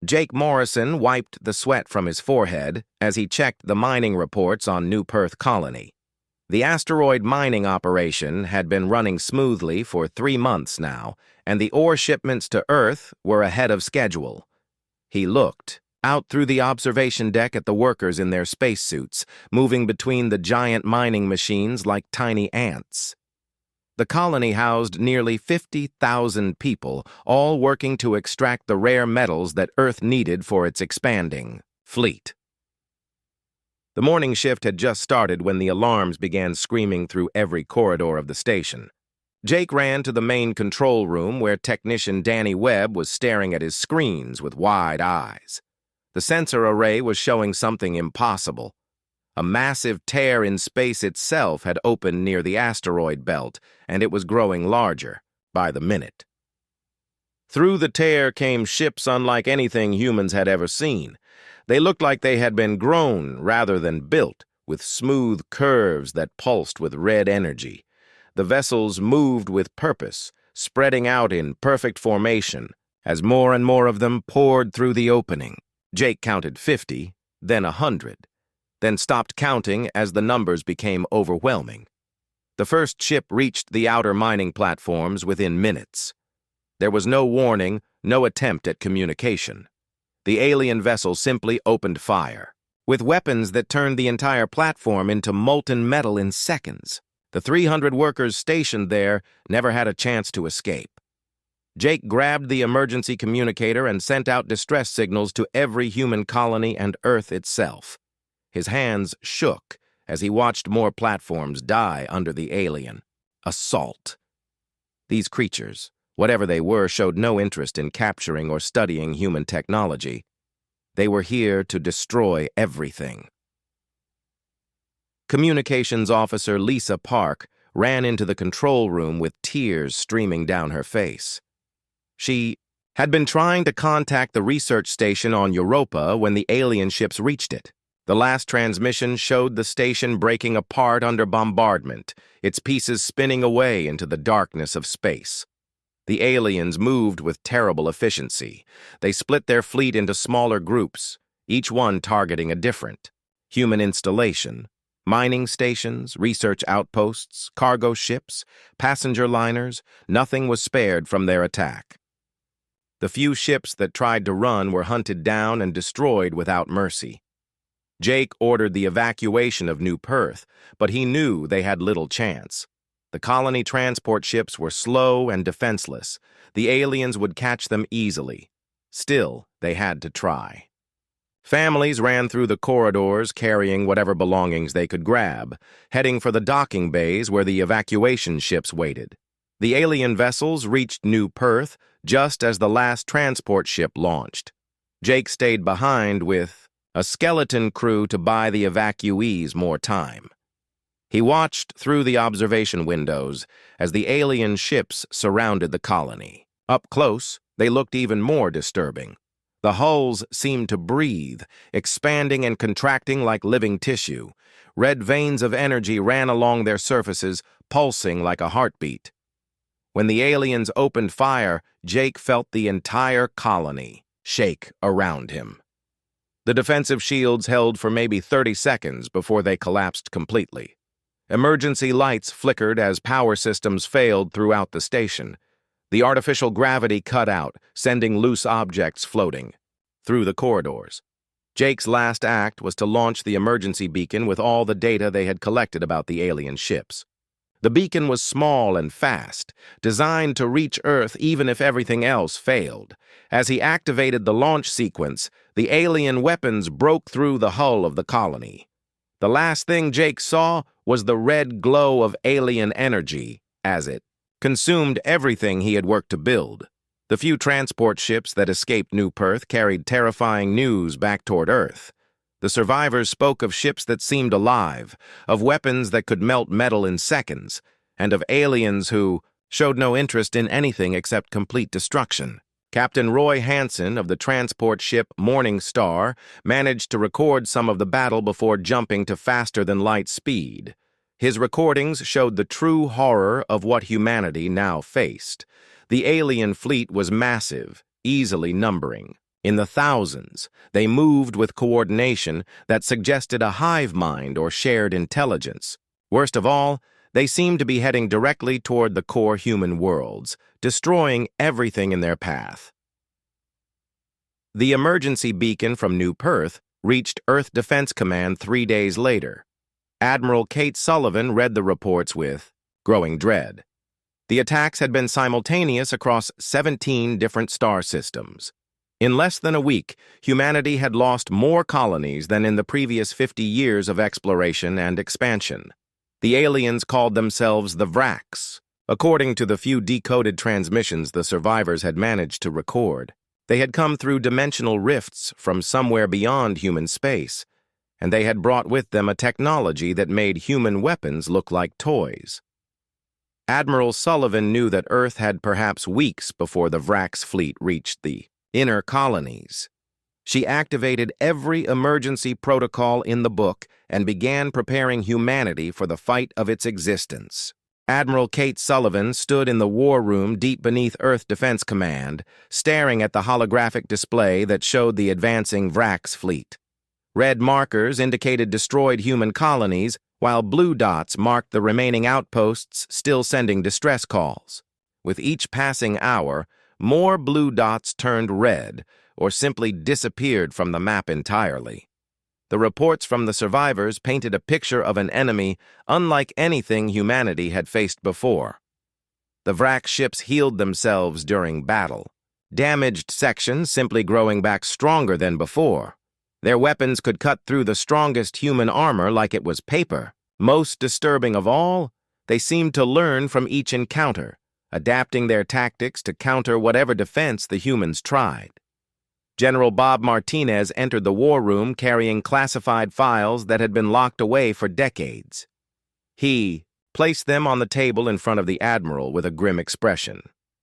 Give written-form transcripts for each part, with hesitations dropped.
Jake Morrison wiped the sweat from his forehead as he checked the mining reports on New Perth Colony. The asteroid mining operation had been running smoothly for 3 months now, and the ore shipments to Earth were ahead of schedule. He looked out through the observation deck at the workers in their spacesuits, moving between the giant mining machines like tiny ants. The colony housed nearly 50,000 people, all working to extract the rare metals that Earth needed for its expanding fleet. The morning shift had just started when the alarms began screaming through every corridor of the station. Jake ran to the main control room where technician Danny Webb was staring at his screens with wide eyes. The sensor array was showing something impossible. A massive tear in space itself had opened near the asteroid belt, and it was growing larger by the minute. Through the tear came ships unlike anything humans had ever seen. They looked like they had been grown rather than built, with smooth curves that pulsed with red energy. The vessels moved with purpose, spreading out in perfect formation, as more and more of them poured through the opening. Jake counted 50, then 100, then stopped counting as the numbers became overwhelming. The first ship reached the outer mining platforms within minutes. There was no warning, no attempt at communication. The alien vessel simply opened fire, with weapons that turned the entire platform into molten metal in seconds. The 300 workers stationed there never had a chance to escape. Jake grabbed the emergency communicator and sent out distress signals to every human colony and Earth itself. His hands shook as he watched more platforms die under the alien assault. These creatures, whatever they were, showed no interest in capturing or studying human technology. They were here to destroy everything. Communications Officer Lisa Park ran into the control room with tears streaming down her face. She had been trying to contact the research station on Europa when the alien ships reached it. The last transmission showed the station breaking apart under bombardment, its pieces spinning away into the darkness of space. The aliens moved with terrible efficiency. They split their fleet into smaller groups, each one targeting a different human installation. Mining stations, research outposts, cargo ships, passenger liners, nothing was spared from their attack. The few ships that tried to run were hunted down and destroyed without mercy. Jake ordered the evacuation of New Perth, but he knew they had little chance. The colony transport ships were slow and defenseless. The aliens would catch them easily. Still, they had to try. Families ran through the corridors carrying whatever belongings they could grab, heading for the docking bays where the evacuation ships waited. The alien vessels reached New Perth just as the last transport ship launched. Jake stayed behind with a skeleton crew to buy the evacuees more time. He watched through the observation windows as the alien ships surrounded the colony. Up close, they looked even more disturbing. The hulls seemed to breathe, expanding and contracting like living tissue. Red veins of energy ran along their surfaces, pulsing like a heartbeat. When the aliens opened fire, Jake felt the entire colony shake around him. The defensive shields held for maybe 30 seconds before they collapsed completely. Emergency lights flickered as power systems failed throughout the station. The artificial gravity cut out, sending loose objects floating through the corridors. Jake's last act was to launch the emergency beacon with all the data they had collected about the alien ships. The beacon was small and fast, designed to reach Earth even if everything else failed. As he activated the launch sequence, the alien weapons broke through the hull of the colony. The last thing Jake saw was the red glow of alien energy as it consumed everything he had worked to build. The few transport ships that escaped New Perth carried terrifying news back toward Earth. The survivors spoke of ships that seemed alive, of weapons that could melt metal in seconds, and of aliens who showed no interest in anything except complete destruction. Captain Roy Hansen of the transport ship Morning Star managed to record some of the battle before jumping to faster-than-light speed. His recordings showed the true horror of what humanity now faced. The alien fleet was massive, easily numbering In the thousands, they moved with coordination that suggested a hive mind or shared intelligence. Worst of all, they seemed to be heading directly toward the core human worlds, destroying everything in their path. The emergency beacon from New Perth reached Earth Defense Command 3 days later. Admiral Kate Sullivan read the reports with growing dread. The attacks had been simultaneous across 17 different star systems. In less than a week, humanity had lost more colonies than in the previous 50 years of exploration and expansion. The aliens called themselves the Vraxx. According to the few decoded transmissions the survivors had managed to record, they had come through dimensional rifts from somewhere beyond human space, and they had brought with them a technology that made human weapons look like toys. Admiral Sullivan knew that Earth had perhaps weeks before the Vraxx fleet reached the inner colonies. She activated every emergency protocol in the book and began preparing humanity for the fight of its existence. Admiral Kate Sullivan stood in the war room deep beneath Earth Defense Command, staring at the holographic display that showed the advancing Vraxx fleet. Red markers indicated destroyed human colonies, while blue dots marked the remaining outposts still sending distress calls. With each passing hour, more blue dots turned red or simply disappeared from the map entirely. The reports from the survivors painted a picture of an enemy unlike anything humanity had faced before. The Vraxx ships healed themselves during battle, damaged sections simply growing back stronger than before. Their weapons could cut through the strongest human armor like it was paper. Most disturbing of all, they seemed to learn from each encounter, adapting their tactics to counter whatever defense the humans tried. General Bob Martinez entered the war room carrying classified files that had been locked away for decades. He placed them on the table in front of the Admiral with a grim expression.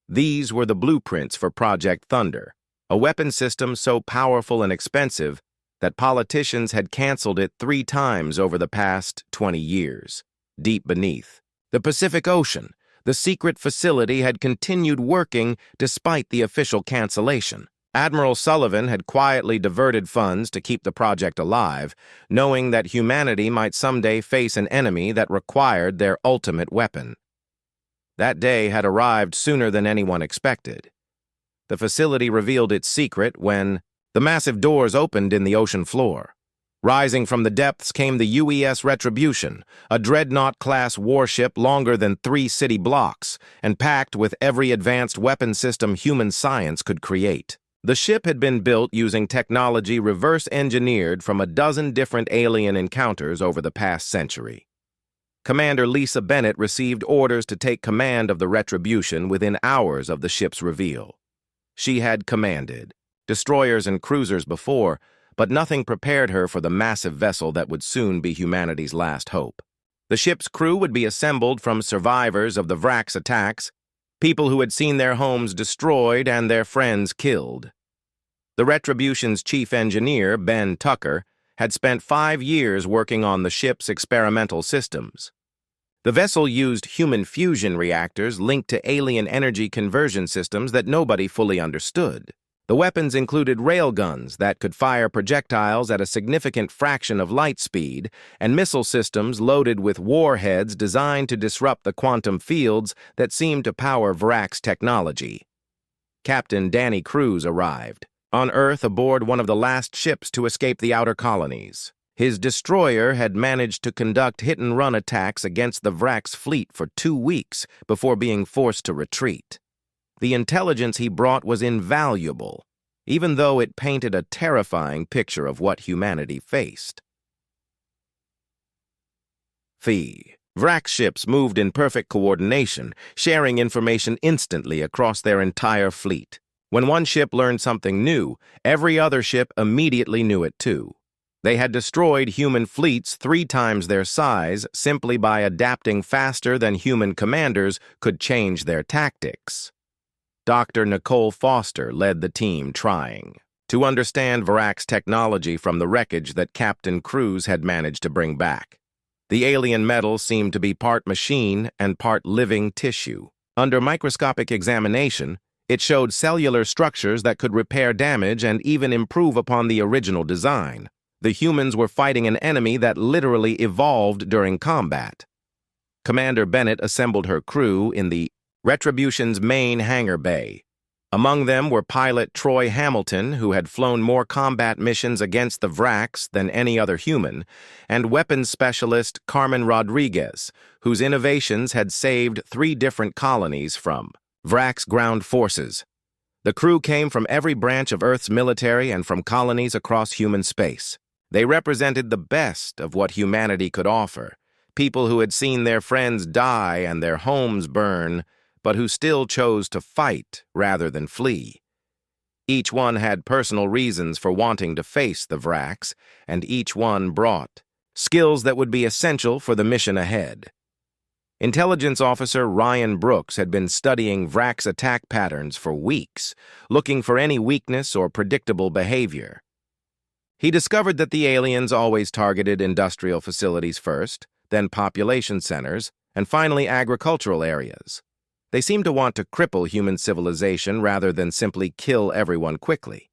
These were the blueprints for Project Thunder, a weapon system so powerful and expensive that politicians had canceled it 3 times over the past 20 years. Deep beneath the Pacific Ocean, the secret facility had continued working despite the official cancellation. Admiral Sullivan had quietly diverted funds to keep the project alive, knowing that humanity might someday face an enemy that required their ultimate weapon. That day had arrived sooner than anyone expected. The facility revealed its secret when the massive doors opened in the ocean floor. Rising from the depths came the UES Retribution, a Dreadnought-class warship longer than 3 city blocks and packed with every advanced weapon system human science could create. The ship had been built using technology reverse-engineered from a dozen different alien encounters over the past century. Commander Lisa Bennett received orders to take command of the Retribution within hours of the ship's reveal. She had commanded destroyers and cruisers before, but nothing prepared her for the massive vessel that would soon be humanity's last hope. The ship's crew would be assembled from survivors of the Vraxx attacks, people who had seen their homes destroyed and their friends killed. The Retribution's chief engineer, Ben Tucker, had spent 5 years working on the ship's experimental systems. The vessel used human fusion reactors linked to alien energy conversion systems that nobody fully understood. The weapons included railguns that could fire projectiles at a significant fraction of light speed, and missile systems loaded with warheads designed to disrupt the quantum fields that seemed to power Vraxx technology. Captain Danny Cruz arrived, on Earth aboard one of the last ships to escape the outer colonies. His destroyer had managed to conduct hit-and-run attacks against the Vraxx fleet for 2 weeks before being forced to retreat. The intelligence he brought was invaluable, even though it painted a terrifying picture of what humanity faced. Vraxx ships moved in perfect coordination, sharing information instantly across their entire fleet. When one ship learned something new, every other ship immediately knew it too. They had destroyed human fleets 3 times their size simply by adapting faster than human commanders could change their tactics. Dr. Nicole Foster led the team trying to understand Vraxx technology from the wreckage that Captain Cruz had managed to bring back. The alien metal seemed to be part machine and part living tissue. Under microscopic examination, It showed cellular structures that could repair damage and even improve upon the original design. The humans were fighting an enemy that literally evolved during combat. Commander Bennett assembled her crew in the Retribution's main hangar bay. Among them were pilot Troy Hamilton, who had flown more combat missions against the Vraxx than any other human, and weapons specialist Carmen Rodriguez, whose innovations had saved 3 different colonies from Vraxx ground forces. The crew came from every branch of Earth's military and from colonies across human space. They represented the best of what humanity could offer, people who had seen their friends die and their homes burn, but who still chose to fight rather than flee. Each one had personal reasons for wanting to face the Vraxx, and each one brought skills that would be essential for the mission ahead. Intelligence Officer Ryan Brooks had been studying Vraxx attack patterns for weeks, looking for any weakness or predictable behavior. He discovered that the aliens always targeted industrial facilities first, then population centers, and finally agricultural areas. They seemed to want to cripple human civilization rather than simply kill everyone quickly.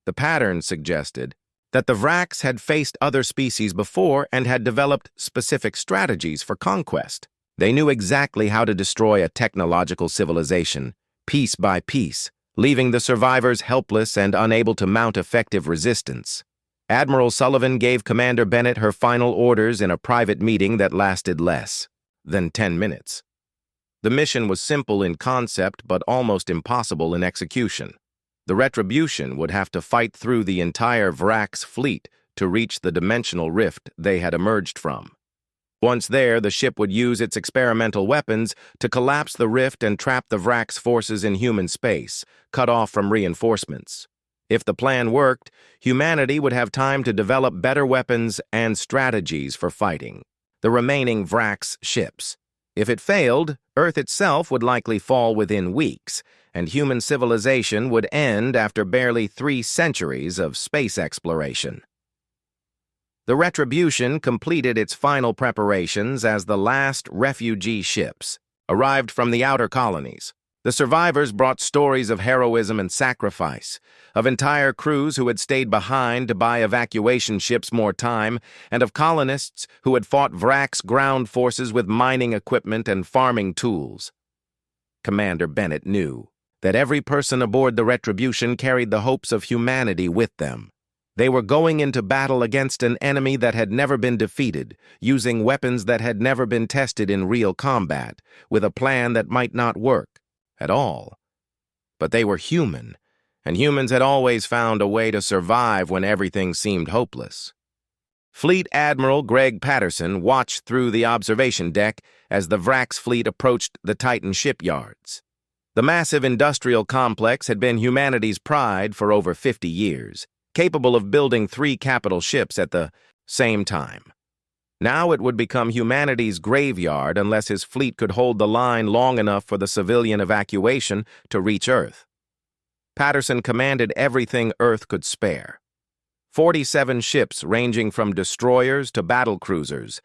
The pattern suggested that the Vraxx had faced other species before and had developed specific strategies for conquest. They knew exactly how to destroy a technological civilization, piece by piece, leaving the survivors helpless and unable to mount effective resistance. Admiral Sullivan gave Commander Bennett her final orders in a private meeting that lasted less than 10 minutes. The mission was simple in concept but almost impossible in execution. The Retribution would have to fight through the entire Vraxx fleet to reach the dimensional rift they had emerged from. Once there, the ship would use its experimental weapons to collapse the rift and trap the Vraxx forces in human space, cut off from reinforcements. If the plan worked, humanity would have time to develop better weapons and strategies for fighting the remaining Vraxx ships. If it failed, Earth itself would likely fall within weeks, and human civilization would end after barely 3 centuries of space exploration. The Retribution completed its final preparations as the last refugee ships arrived from the outer colonies. The survivors brought stories of heroism and sacrifice, of entire crews who had stayed behind to buy evacuation ships more time, and of colonists who had fought Vraxx ground forces with mining equipment and farming tools. Commander Bennett knew that every person aboard the Retribution carried the hopes of humanity with them. They were going into battle against an enemy that had never been defeated, using weapons that had never been tested in real combat, with a plan that might not work at all. But they were human, and humans had always found a way to survive when everything seemed hopeless. Fleet Admiral Greg Patterson watched through the observation deck as the Vraxx fleet approached the Titan shipyards. The massive industrial complex had been humanity's pride for over 50 years, capable of building 3 capital ships at the same time. Now it would become humanity's graveyard unless his fleet could hold the line long enough for the civilian evacuation to reach Earth. Patterson commanded everything Earth could spare. 47 ships ranging from destroyers to battle cruisers,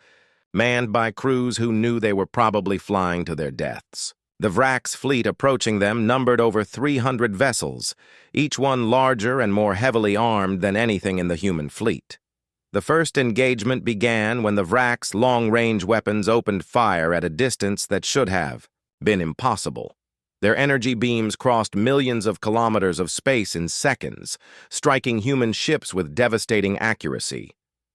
manned by crews who knew they were probably flying to their deaths. The Vraxx fleet approaching them numbered over 300 vessels, each one larger and more heavily armed than anything in the human fleet. The first engagement began when the Vraxx long-range weapons opened fire at a distance that should have been impossible. Their energy beams crossed millions of kilometers of space in seconds, striking human ships with devastating accuracy.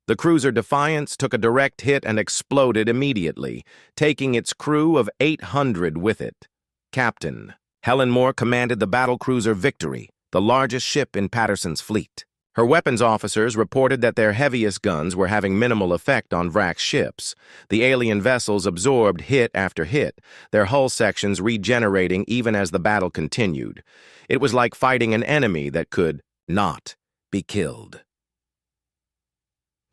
The cruiser Defiance took a direct hit and exploded immediately, taking its crew of 800 with it. Captain Helen Moore commanded the battlecruiser Victory, the largest ship in Patterson's fleet. Her weapons officers reported that their heaviest guns were having minimal effect on Vraxx ships. The alien vessels absorbed hit after hit, their hull sections regenerating even as the battle continued. It was like fighting an enemy that could not be killed.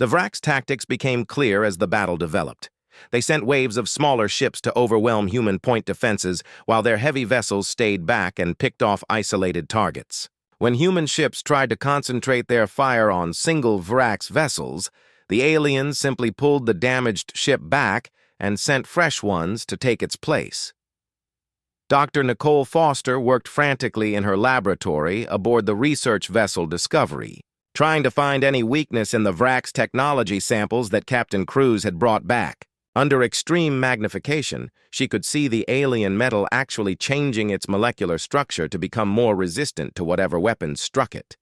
The Vraxx tactics became clear as the battle developed. They sent waves of smaller ships to overwhelm human point defenses while their heavy vessels stayed back and picked off isolated targets. When human ships tried to concentrate their fire on single Vraxx vessels, the aliens simply pulled the damaged ship back and sent fresh ones to take its place. Dr. Nicole Foster worked frantically in her laboratory aboard the research vessel Discovery, trying to find any weakness in the Vraxx technology samples that Captain Cruz had brought back. Under extreme magnification, she could see the alien metal actually changing its molecular structure to become more resistant to whatever weapons struck it.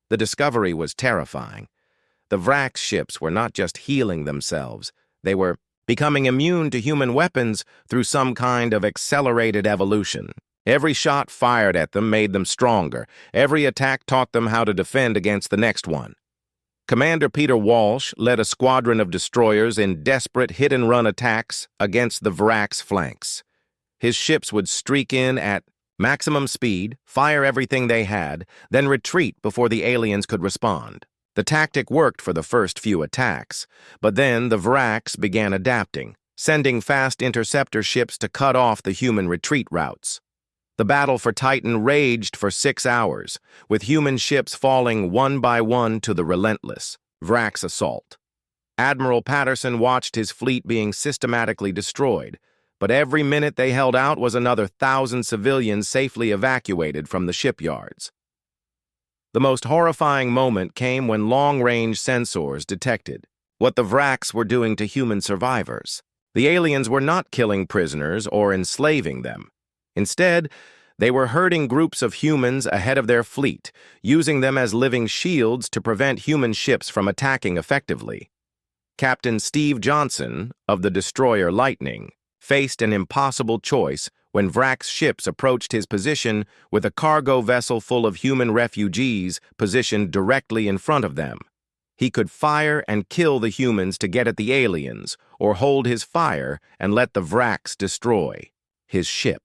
The discovery was terrifying. The Vraxx ships were not just healing themselves, they were becoming immune to human weapons through some kind of accelerated evolution. Every shot fired at them made them stronger. Every attack taught them how to defend against the next one. Commander Peter Walsh led a squadron of destroyers in desperate hit-and-run attacks against the Vraxx flanks. His ships would streak in at maximum speed, fire everything they had, then retreat before the aliens could respond. The tactic worked for the first few attacks, but then the Vraxx began adapting, sending fast interceptor ships to cut off the human retreat routes. The battle for Titan raged for 6 hours, with human ships falling one by one to the relentless Vraxx assault. Admiral Patterson watched his fleet being systematically destroyed, but every minute they held out was another 1,000 civilians safely evacuated from the shipyards. The most horrifying moment came when long-range sensors detected what the Vraxx were doing to human survivors. The aliens were not killing prisoners or enslaving them. Instead, they were herding groups of humans ahead of their fleet, using them as living shields to prevent human ships from attacking effectively. Captain Steve Johnson, of the destroyer Lightning, faced an impossible choice when Vraxx ships approached his position with a cargo vessel full of human refugees positioned directly in front of them. He could fire and kill the humans to get at the aliens, or hold his fire and let the Vraxx destroy his ship.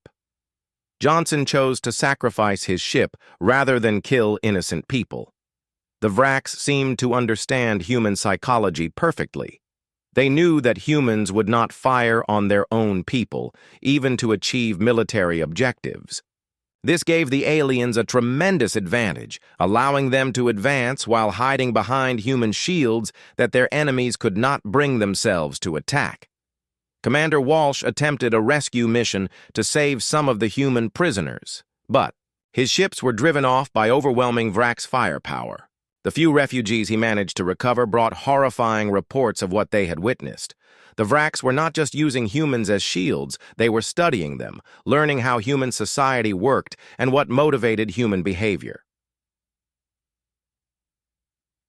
Johnson chose to sacrifice his ship rather than kill innocent people. The Vraxx seemed to understand human psychology perfectly. They knew that humans would not fire on their own people, even to achieve military objectives. This gave the aliens a tremendous advantage, allowing them to advance while hiding behind human shields that their enemies could not bring themselves to attack. Commander Walsh attempted a rescue mission to save some of the human prisoners, but his ships were driven off by overwhelming Vraxx firepower. The few refugees he managed to recover brought horrifying reports of what they had witnessed. The Vraxx were not just using humans as shields, they were studying them, learning how human society worked and what motivated human behavior.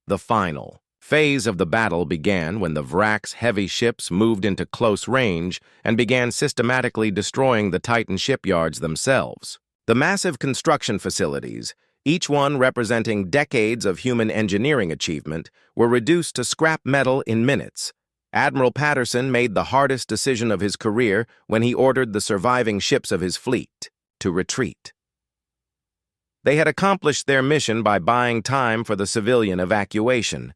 The final phase of the battle began when the Vraxx heavy ships moved into close range and began systematically destroying the Titan shipyards themselves. The massive construction facilities, each one representing decades of human engineering achievement, were reduced to scrap metal in minutes. Admiral Patterson made the hardest decision of his career when he ordered the surviving ships of his fleet to retreat. They had accomplished their mission by buying time for the civilian evacuation,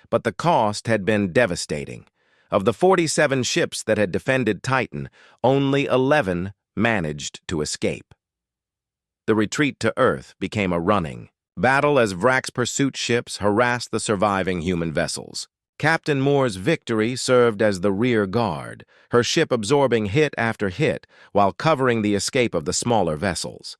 but the cost had been devastating. Of the 47 ships that had defended Titan, only 11 managed to escape. The retreat to Earth became a running battle as Vraxx pursuit ships harassed the surviving human vessels. Captain Moore's Victory served as the rear guard, her ship absorbing hit after hit while covering the escape of the smaller vessels.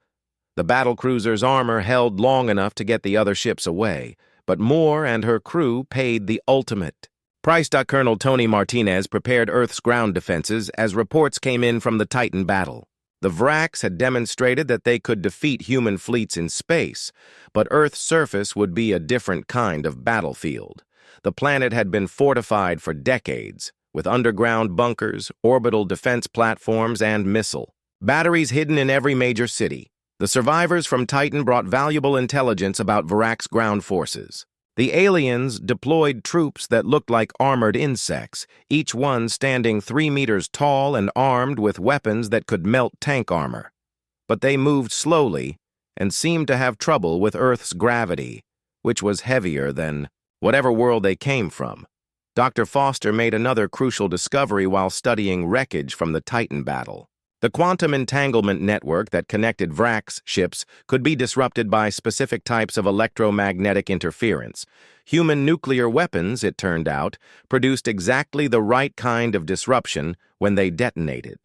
The battlecruiser's armor held long enough to get the other ships away, but Moore and her crew paid the ultimate price. Colonel Tony Martinez prepared Earth's ground defenses as reports came in from the Titan battle. The Vraxx had demonstrated that they could defeat human fleets in space, but Earth's surface would be a different kind of battlefield. The planet had been fortified for decades, with underground bunkers, orbital defense platforms, and missile batteries hidden in every major city. The survivors from Titan brought valuable intelligence about Vraxx ground forces. The aliens deployed troops that looked like armored insects, each one standing 3 meters tall and armed with weapons that could melt tank armor. But they moved slowly and seemed to have trouble with Earth's gravity, which was heavier than whatever world they came from. Dr. Foster made another crucial discovery while studying wreckage from the Titan battle. The quantum entanglement network that connected Vraxx ships could be disrupted by specific types of electromagnetic interference. Human nuclear weapons, it turned out, produced exactly the right kind of disruption when they detonated.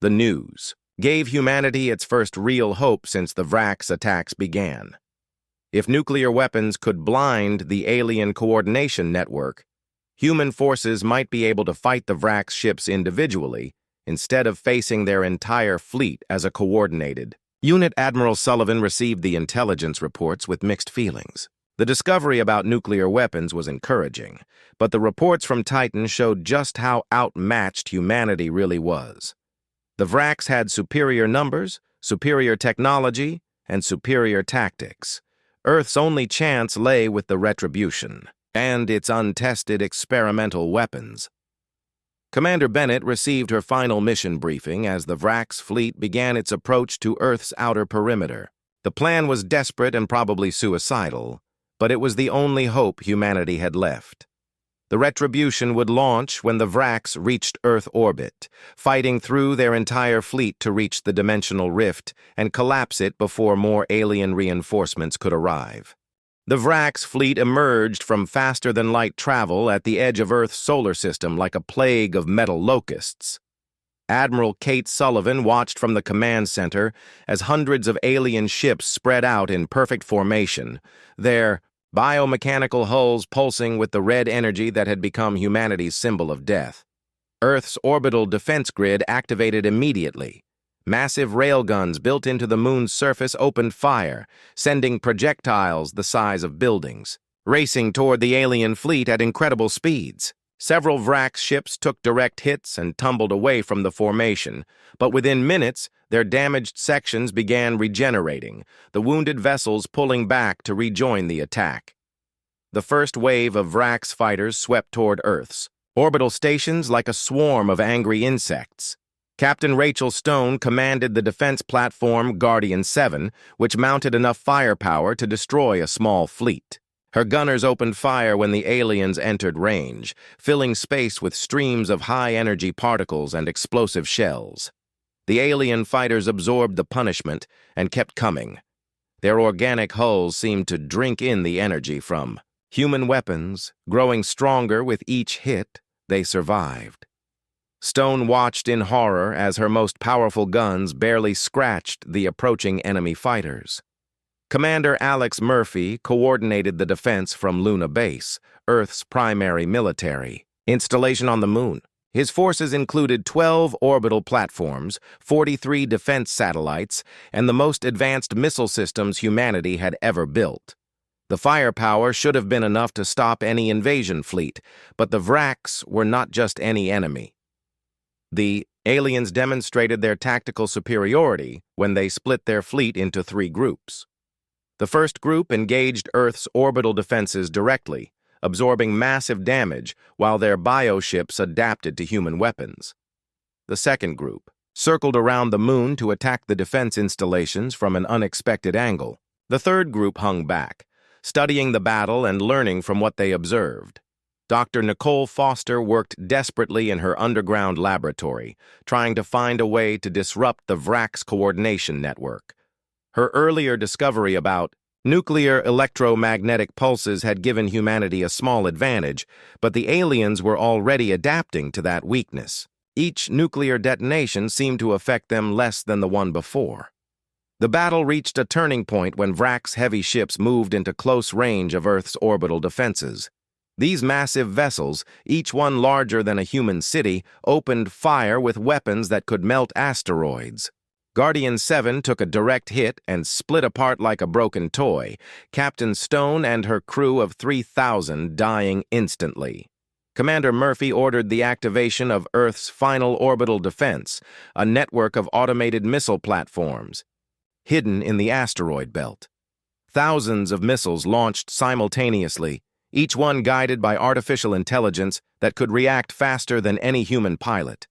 The news gave humanity its first real hope since the Vraxx attacks began. If nuclear weapons could blind the alien coordination network, human forces might be able to fight the Vraxx ships individually instead of facing their entire fleet as a coordinated unit. Admiral Sullivan received the intelligence reports with mixed feelings. The discovery about nuclear weapons was encouraging, but the reports from Titan showed just how outmatched humanity really was. The Vraxx had superior numbers, superior technology, and superior tactics. Earth's only chance lay with the Retribution and its untested experimental weapons. Commander Bennett received her final mission briefing as the Vraxx fleet began its approach to Earth's outer perimeter. The plan was desperate and probably suicidal, but it was the only hope humanity had left. The Retribution would launch when the Vraxx reached Earth orbit, fighting through their entire fleet to reach the dimensional rift and collapse it before more alien reinforcements could arrive. The Vraxx fleet emerged from faster-than-light travel at the edge of Earth's solar system like a plague of metal locusts. Admiral Kate Sullivan watched from the command center as hundreds of alien ships spread out in perfect formation, their biomechanical hulls pulsing with the red energy that had become humanity's symbol of death. Earth's orbital defense grid activated immediately. Massive railguns built into the moon's surface opened fire, sending projectiles the size of buildings, racing toward the alien fleet at incredible speeds. Several Vraxx ships took direct hits and tumbled away from the formation, but within minutes, their damaged sections began regenerating, the wounded vessels pulling back to rejoin the attack. The first wave of Vraxx fighters swept toward Earth's orbital stations like a swarm of angry insects. Captain Rachel Stone commanded the defense platform Guardian 7, which mounted enough firepower to destroy a small fleet. Her gunners opened fire when the aliens entered range, filling space with streams of high-energy particles and explosive shells. The alien fighters absorbed the punishment and kept coming. Their organic hulls seemed to drink in the energy from human weapons. Growing stronger with each hit, they survived. Stone watched in horror as her most powerful guns barely scratched the approaching enemy fighters. Commander Alex Murphy coordinated the defense from Luna Base, Earth's primary military installation on the moon. His forces included 12 orbital platforms, 43 defense satellites, and the most advanced missile systems humanity had ever built. The firepower should have been enough to stop any invasion fleet, but the Vraxx were not just any enemy. The aliens demonstrated their tactical superiority when they split their fleet into 3 groups. The first group engaged Earth's orbital defenses directly, absorbing massive damage while their bioships adapted to human weapons. The second group circled around the moon to attack the defense installations from an unexpected angle. The third group hung back, studying the battle and learning from what they observed. Dr. Nicole Foster worked desperately in her underground laboratory, trying to find a way to disrupt the Vraxx coordination network. Her earlier discovery about nuclear electromagnetic pulses had given humanity a small advantage, but the aliens were already adapting to that weakness. Each nuclear detonation seemed to affect them less than the one before. The battle reached a turning point when Vraxx heavy ships moved into close range of Earth's orbital defenses. These massive vessels, each one larger than a human city, opened fire with weapons that could melt asteroids. Guardian 7 took a direct hit and split apart like a broken toy, Captain Stone and her crew of 3,000 dying instantly. Commander Murphy ordered the activation of Earth's final orbital defense, a network of automated missile platforms, hidden in the asteroid belt. Thousands of missiles launched simultaneously, each one guided by artificial intelligence that could react faster than any human pilot.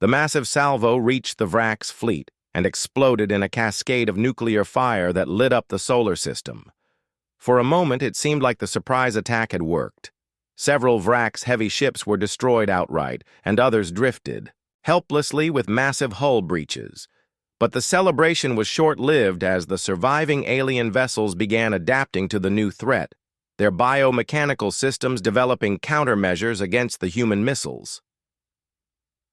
The massive salvo reached the Vraxx fleet and exploded in a cascade of nuclear fire that lit up the solar system. For a moment, it seemed like the surprise attack had worked. Several Vraxx heavy ships were destroyed outright, and others drifted, helplessly with massive hull breaches. But the celebration was short-lived as the surviving alien vessels began adapting to the new threat, their biomechanical systems developing countermeasures against the human missiles.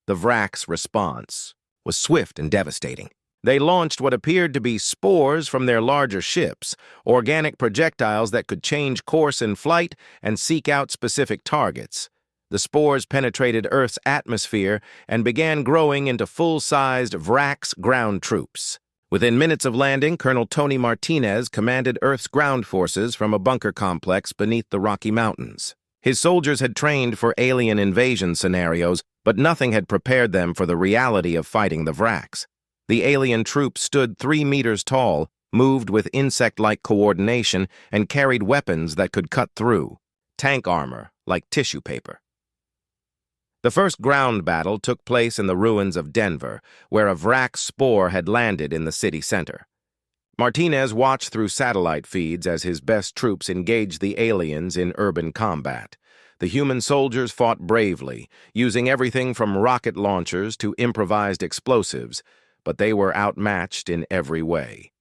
The Vraxx response. was swift and devastating. They launched what appeared to be spores from their larger ships, organic projectiles that could change course in flight and seek out specific targets. The spores penetrated Earth's atmosphere and began growing into full-sized Vraxx ground troops. Within minutes of landing, Colonel Tony Martinez commanded Earth's ground forces from a bunker complex beneath the Rocky Mountains. His soldiers had trained for alien invasion scenarios, but nothing had prepared them for the reality of fighting the Vraxx. The alien troops stood 3 meters tall, moved with insect-like coordination, and carried weapons that could cut through tank armor like tissue paper. The first ground battle took place in the ruins of Denver, where a Vraxx spore had landed in the city center. Martinez watched through satellite feeds as his best troops engaged the aliens in urban combat. The human soldiers fought bravely, using everything from rocket launchers to improvised explosives, but they were outmatched in every way.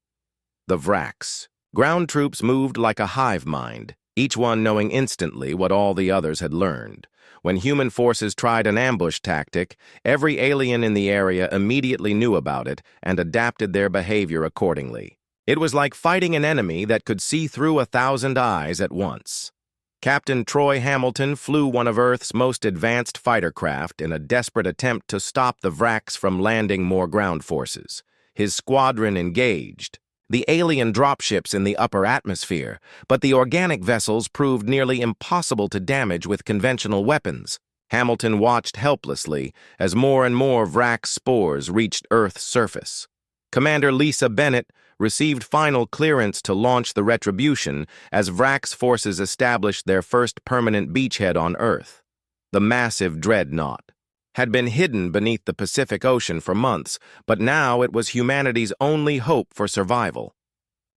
The Vraxx. Ground troops moved like a hive mind, each one knowing instantly what all the others had learned. When human forces tried an ambush tactic, every alien in the area immediately knew about it and adapted their behavior accordingly. It was like fighting an enemy that could see through 1,000 eyes at once. Captain Troy Hamilton flew one of Earth's most advanced fighter craft in a desperate attempt to stop the Vraxx from landing more ground forces. His squadron engaged the alien dropships in the upper atmosphere, but the organic vessels proved nearly impossible to damage with conventional weapons. Hamilton watched helplessly as more and more Vraxx spores reached Earth's surface. Commander Lisa Bennett received final clearance to launch the Retribution as Vraxx forces established their first permanent beachhead on Earth. The massive Dreadnought had been hidden beneath the Pacific Ocean for months, but now it was humanity's only hope for survival.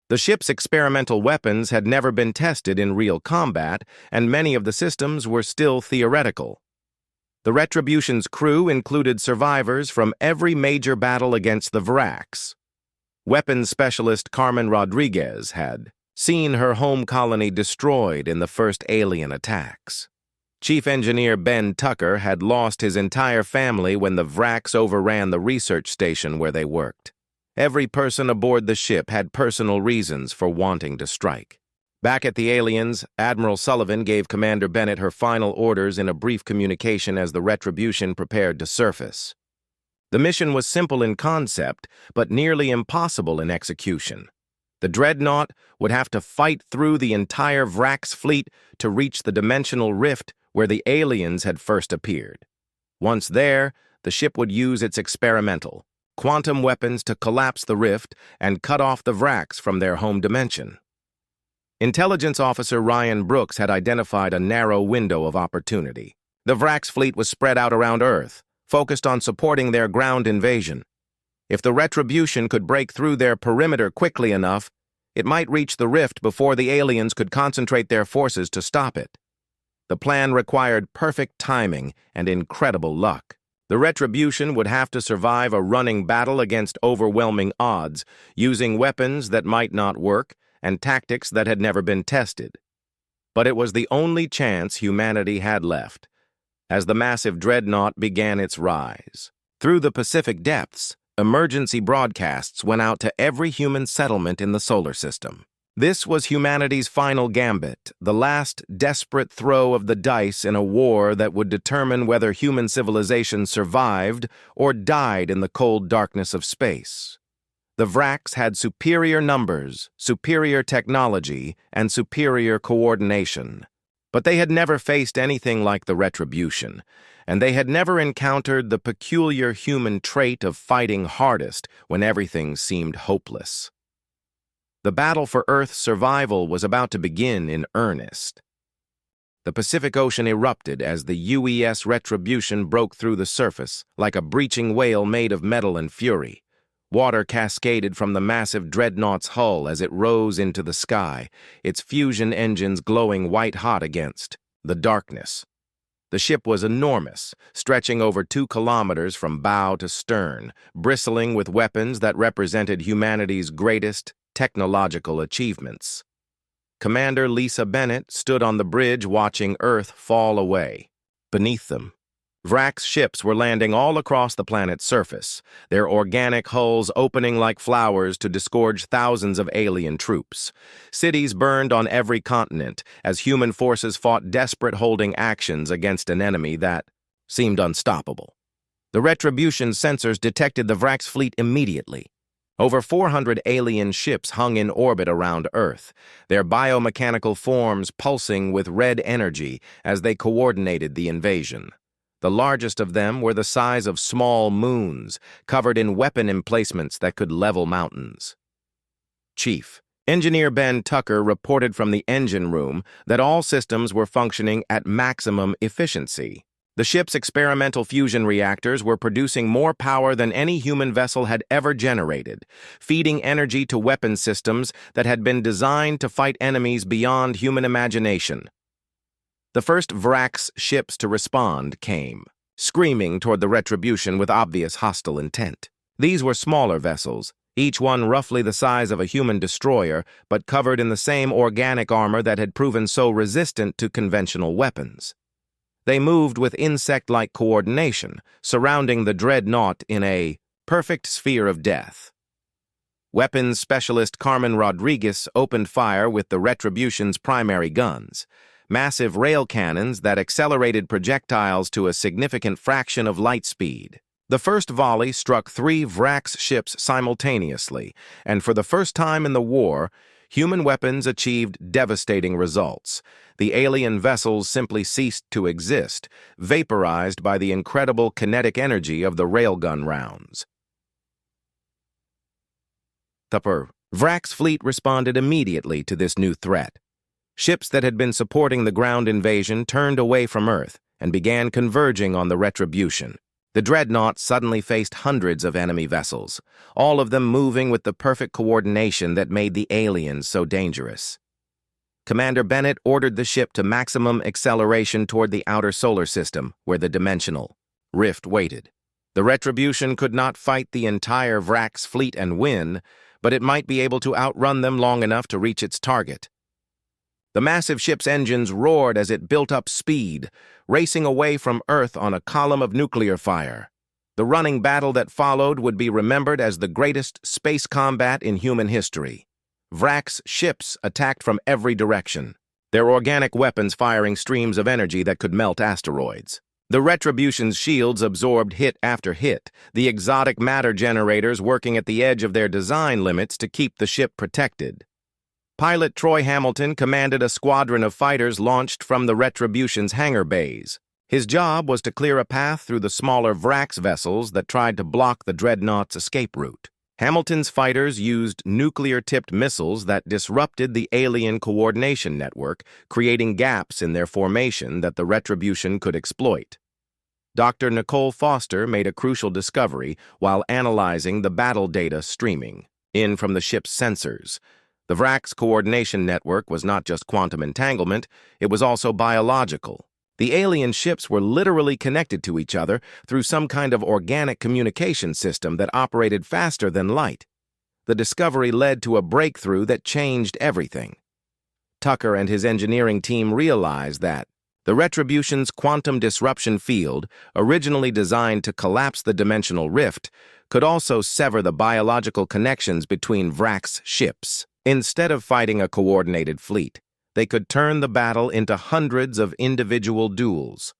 The ship's experimental weapons had never been tested in real combat, and many of the systems were still theoretical. The Retribution's crew included survivors from every major battle against the Vraxx. Weapons specialist Carmen Rodriguez had seen her home colony destroyed in the first alien attacks. Chief Engineer Ben Tucker had lost his entire family when the Vraxx overran the research station where they worked. Every person aboard the ship had personal reasons for wanting to strike. Back at the aliens, Admiral Sullivan gave Commander Bennett her final orders in a brief communication as the Retribution prepared to surface. The mission was simple in concept, but nearly impossible in execution. The Dreadnought would have to fight through the entire Vraxx fleet to reach the dimensional rift where the aliens had first appeared. Once there, the ship would use its experimental quantum weapons to collapse the rift and cut off the Vraxx from their home dimension. Intelligence Officer Ryan Brooks had identified a narrow window of opportunity. The Vraxx fleet was spread out around Earth, focused on supporting their ground invasion. If the Retribution could break through their perimeter quickly enough, it might reach the rift before the aliens could concentrate their forces to stop it. The plan required perfect timing and incredible luck. The Retribution would have to survive a running battle against overwhelming odds, using weapons that might not work and tactics that had never been tested. But it was the only chance humanity had left, as the massive Dreadnought began its rise. Through the Pacific depths, emergency broadcasts went out to every human settlement in the solar system. This was humanity's final gambit, the last desperate throw of the dice in a war that would determine whether human civilization survived or died in the cold darkness of space. The Vraxx had superior numbers, superior technology, and superior coordination. But they had never faced anything like the Retribution, and they had never encountered the peculiar human trait of fighting hardest when everything seemed hopeless. The battle for Earth's survival was about to begin in earnest. The Pacific Ocean erupted as the UES Retribution broke through the surface like a breaching whale made of metal and fury. Water cascaded from the massive Dreadnought's hull as it rose into the sky, its fusion engines glowing white-hot against the darkness. The ship was enormous, stretching over 2 kilometers from bow to stern, bristling with weapons that represented humanity's greatest technological achievements. Commander Lisa Bennett stood on the bridge watching Earth fall away. Beneath them, Vraxx ships were landing all across the planet's surface, their organic hulls opening like flowers to disgorge thousands of alien troops. Cities burned on every continent as human forces fought desperate holding actions against an enemy that seemed unstoppable. The Retribution sensors detected the Vraxx fleet immediately. Over 400 alien ships hung in orbit around Earth, their biomechanical forms pulsing with red energy as they coordinated the invasion. The largest of them were the size of small moons, covered in weapon emplacements that could level mountains. Chief Engineer Ben Tucker reported from the engine room that all systems were functioning at maximum efficiency. The ship's experimental fusion reactors were producing more power than any human vessel had ever generated, feeding energy to weapon systems that had been designed to fight enemies beyond human imagination. The first Vraxx ships to respond came, screaming toward the Retribution with obvious hostile intent. These were smaller vessels, each one roughly the size of a human destroyer, but covered in the same organic armor that had proven so resistant to conventional weapons. They moved with insect-like coordination, surrounding the Dreadnought in a perfect sphere of death. Weapons specialist Carmen Rodriguez opened fire with the Retribution's primary guns, massive rail cannons that accelerated projectiles to a significant fraction of light speed. The first volley struck 3 Vraxx ships simultaneously, and for the first time in the war, human weapons achieved devastating results. The alien vessels simply ceased to exist, vaporized by the incredible kinetic energy of the railgun rounds. The Vraxx fleet responded immediately to this new threat. Ships that had been supporting the ground invasion turned away from Earth and began converging on the Retribution. The Dreadnought suddenly faced hundreds of enemy vessels, all of them moving with the perfect coordination that made the aliens so dangerous. Commander Bennett ordered the ship to maximum acceleration toward the outer solar system, where the dimensional rift waited. The Retribution could not fight the entire Vraxx fleet and win, but it might be able to outrun them long enough to reach its target. The massive ship's engines roared as it built up speed, racing away from Earth on a column of nuclear fire. The running battle that followed would be remembered as the greatest space combat in human history. Vraxx ships attacked from every direction, their organic weapons firing streams of energy that could melt asteroids. The Retribution's shields absorbed hit after hit, the exotic matter generators working at the edge of their design limits to keep the ship protected. Pilot Troy Hamilton commanded a squadron of fighters launched from the Retribution's hangar bays. His job was to clear a path through the smaller Vraxx vessels that tried to block the Dreadnought's escape route. Hamilton's fighters used nuclear-tipped missiles that disrupted the alien coordination network, creating gaps in their formation that the Retribution could exploit. Dr. Nicole Foster made a crucial discovery while analyzing the battle data streaming in from the ship's sensors. The Vraxx coordination network was not just quantum entanglement, it was also biological. The alien ships were literally connected to each other through some kind of organic communication system that operated faster than light. The discovery led to a breakthrough that changed everything. Tucker and his engineering team realized that the Retribution's quantum disruption field, originally designed to collapse the dimensional rift, could also sever the biological connections between Vraxx ships. Instead of fighting a coordinated fleet, they could turn the battle into hundreds of individual duels.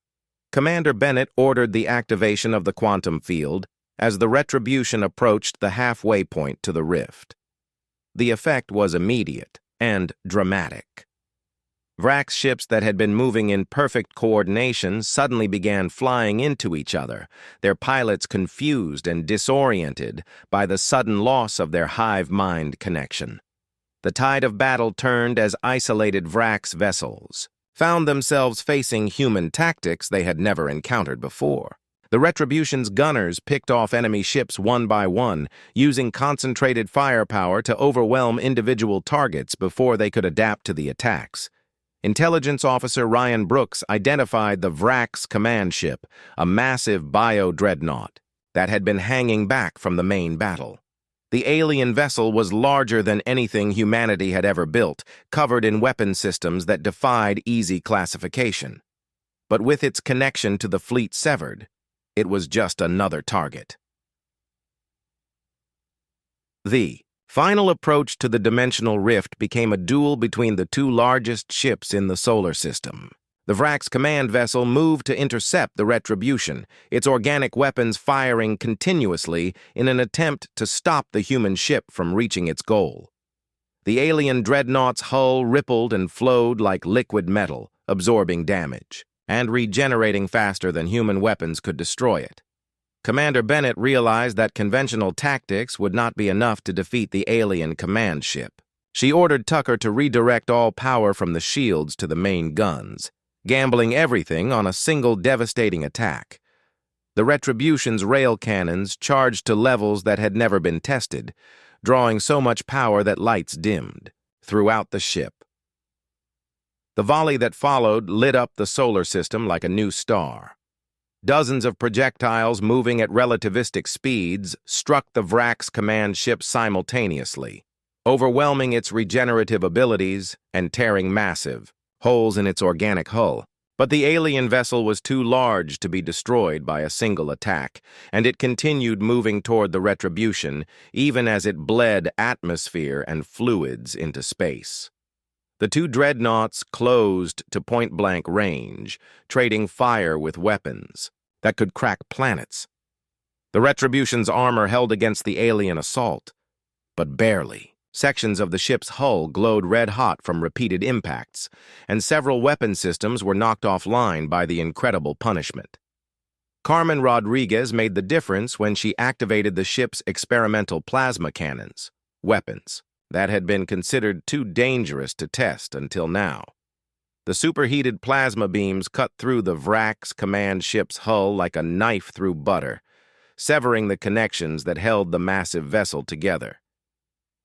Commander Bennett ordered the activation of the quantum field as the Retribution approached the halfway point to the rift. The effect was immediate and dramatic. Vraxx ships that had been moving in perfect coordination suddenly began flying into each other, their pilots confused and disoriented by the sudden loss of their hive-mind connection. The tide of battle turned as isolated Vraxx vessels found themselves facing human tactics they had never encountered before. The Retribution's gunners picked off enemy ships one by one, using concentrated firepower to overwhelm individual targets before they could adapt to the attacks. Intelligence Officer Ryan Brooks identified the Vraxx command ship, a massive bio-dreadnought, that had been hanging back from the main battle. The alien vessel was larger than anything humanity had ever built, covered in weapon systems that defied easy classification. but with its connection to the fleet severed, it was just another target. The final approach to the dimensional rift became a duel between the two largest ships in the solar system. The Vraxx command vessel moved to intercept the Retribution, its organic weapons firing continuously in an attempt to stop the human ship from reaching its goal. The alien Dreadnought's hull rippled and flowed like liquid metal, absorbing damage, and regenerating faster than human weapons could destroy it. Commander Bennett realized that conventional tactics would not be enough to defeat the alien command ship. She ordered Tucker to redirect all power from the shields to the main guns, gambling everything on a single devastating attack. The Retribution's rail cannons charged to levels that had never been tested, drawing so much power that lights dimmed throughout the ship. The volley that followed lit up the solar system like a new star. Dozens of projectiles moving at relativistic speeds struck the Vraxx command ship simultaneously, overwhelming its regenerative abilities and tearing massive holes in its organic hull. But the alien vessel was too large to be destroyed by a single attack, and it continued moving toward the Retribution even as it bled atmosphere and fluids into space. The two dreadnoughts closed to point-blank range, trading fire with weapons that could crack planets. The Retribution's armor held against the alien assault, but barely. Sections of the ship's hull glowed red-hot from repeated impacts, and several weapon systems were knocked offline by the incredible punishment. Carmen Rodriguez made the difference when she activated the ship's experimental plasma cannons, weapons that had been considered too dangerous to test until now. The superheated plasma beams cut through the Vraxx command ship's hull like a knife through butter, severing the connections that held the massive vessel together.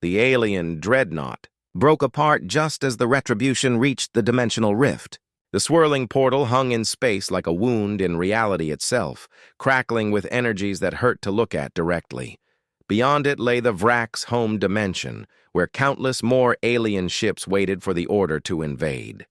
The alien Dreadnought broke apart just as the Retribution reached the dimensional rift. The swirling portal hung in space like a wound in reality itself, crackling with energies that hurt to look at directly. Beyond it lay the Vraxx home dimension, where countless more alien ships waited for the order to invade.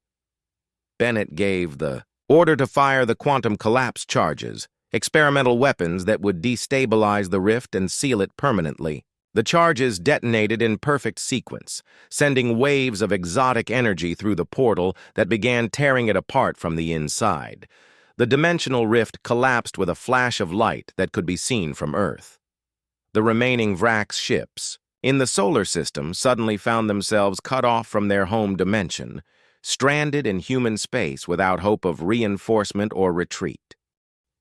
Bennett gave the order to fire the quantum collapse charges, experimental weapons that would destabilize the rift and seal it permanently. The charges detonated in perfect sequence, sending waves of exotic energy through the portal that began tearing it apart from the inside. The dimensional rift collapsed with a flash of light that could be seen from Earth. The remaining Vraxx ships in the solar system suddenly found themselves cut off from their home dimension, stranded in human space without hope of reinforcement or retreat.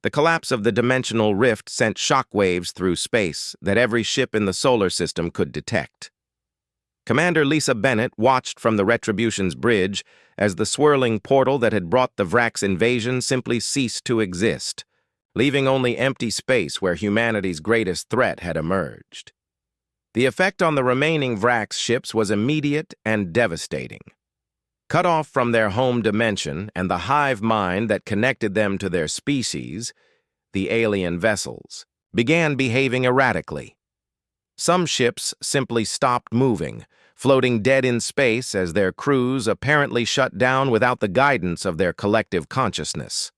The collapse of the dimensional rift sent shockwaves through space that every ship in the solar system could detect. Commander Lisa Bennett watched from the Retribution's bridge as the swirling portal that had brought the Vraxx invasion simply ceased to exist, leaving only empty space where humanity's greatest threat had emerged. The effect on the remaining Vraxx ships was immediate and devastating. Cut off from their home dimension and the hive mind that connected them to their species, the alien vessels began behaving erratically. Some ships simply stopped moving, floating dead in space as their crews apparently shut down without the guidance of their collective consciousness.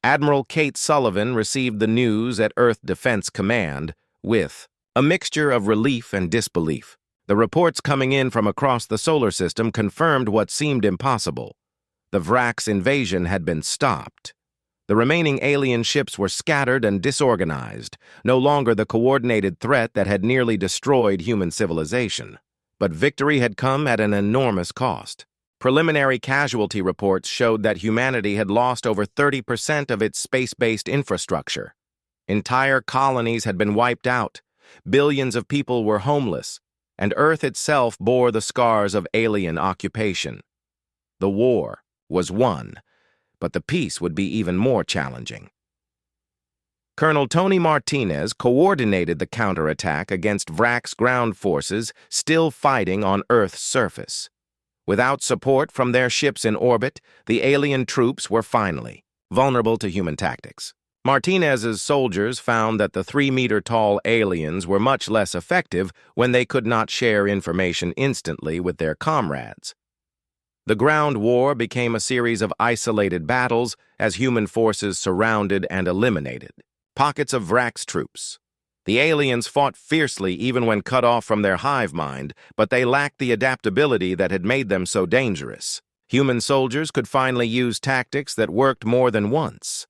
Admiral Kate Sullivan received the news at Earth Defense Command with a mixture of relief and disbelief. The reports coming in from across the solar system confirmed what seemed impossible. The Vraxx invasion had been stopped. The remaining alien ships were scattered and disorganized, no longer the coordinated threat that had nearly destroyed human civilization. But victory had come at an enormous cost. Preliminary casualty reports showed that humanity had lost over 30% of its space-based infrastructure. Entire colonies had been wiped out. Billions of people were homeless, and Earth itself bore the scars of alien occupation. The war was won, but the peace would be even more challenging. Colonel Tony Martinez coordinated the counterattack against Vraxx ground forces still fighting on Earth's surface. Without support from their ships in orbit, the alien troops were finally vulnerable to human tactics. Martinez's soldiers found that the 3-meter-tall aliens were much less effective when they could not share information instantly with their comrades. The ground war became a series of isolated battles as human forces surrounded and eliminated pockets of Vraxx troops. The aliens fought fiercely even when cut off from their hive mind, but they lacked the adaptability that had made them so dangerous. Human soldiers could finally use tactics that worked more than once.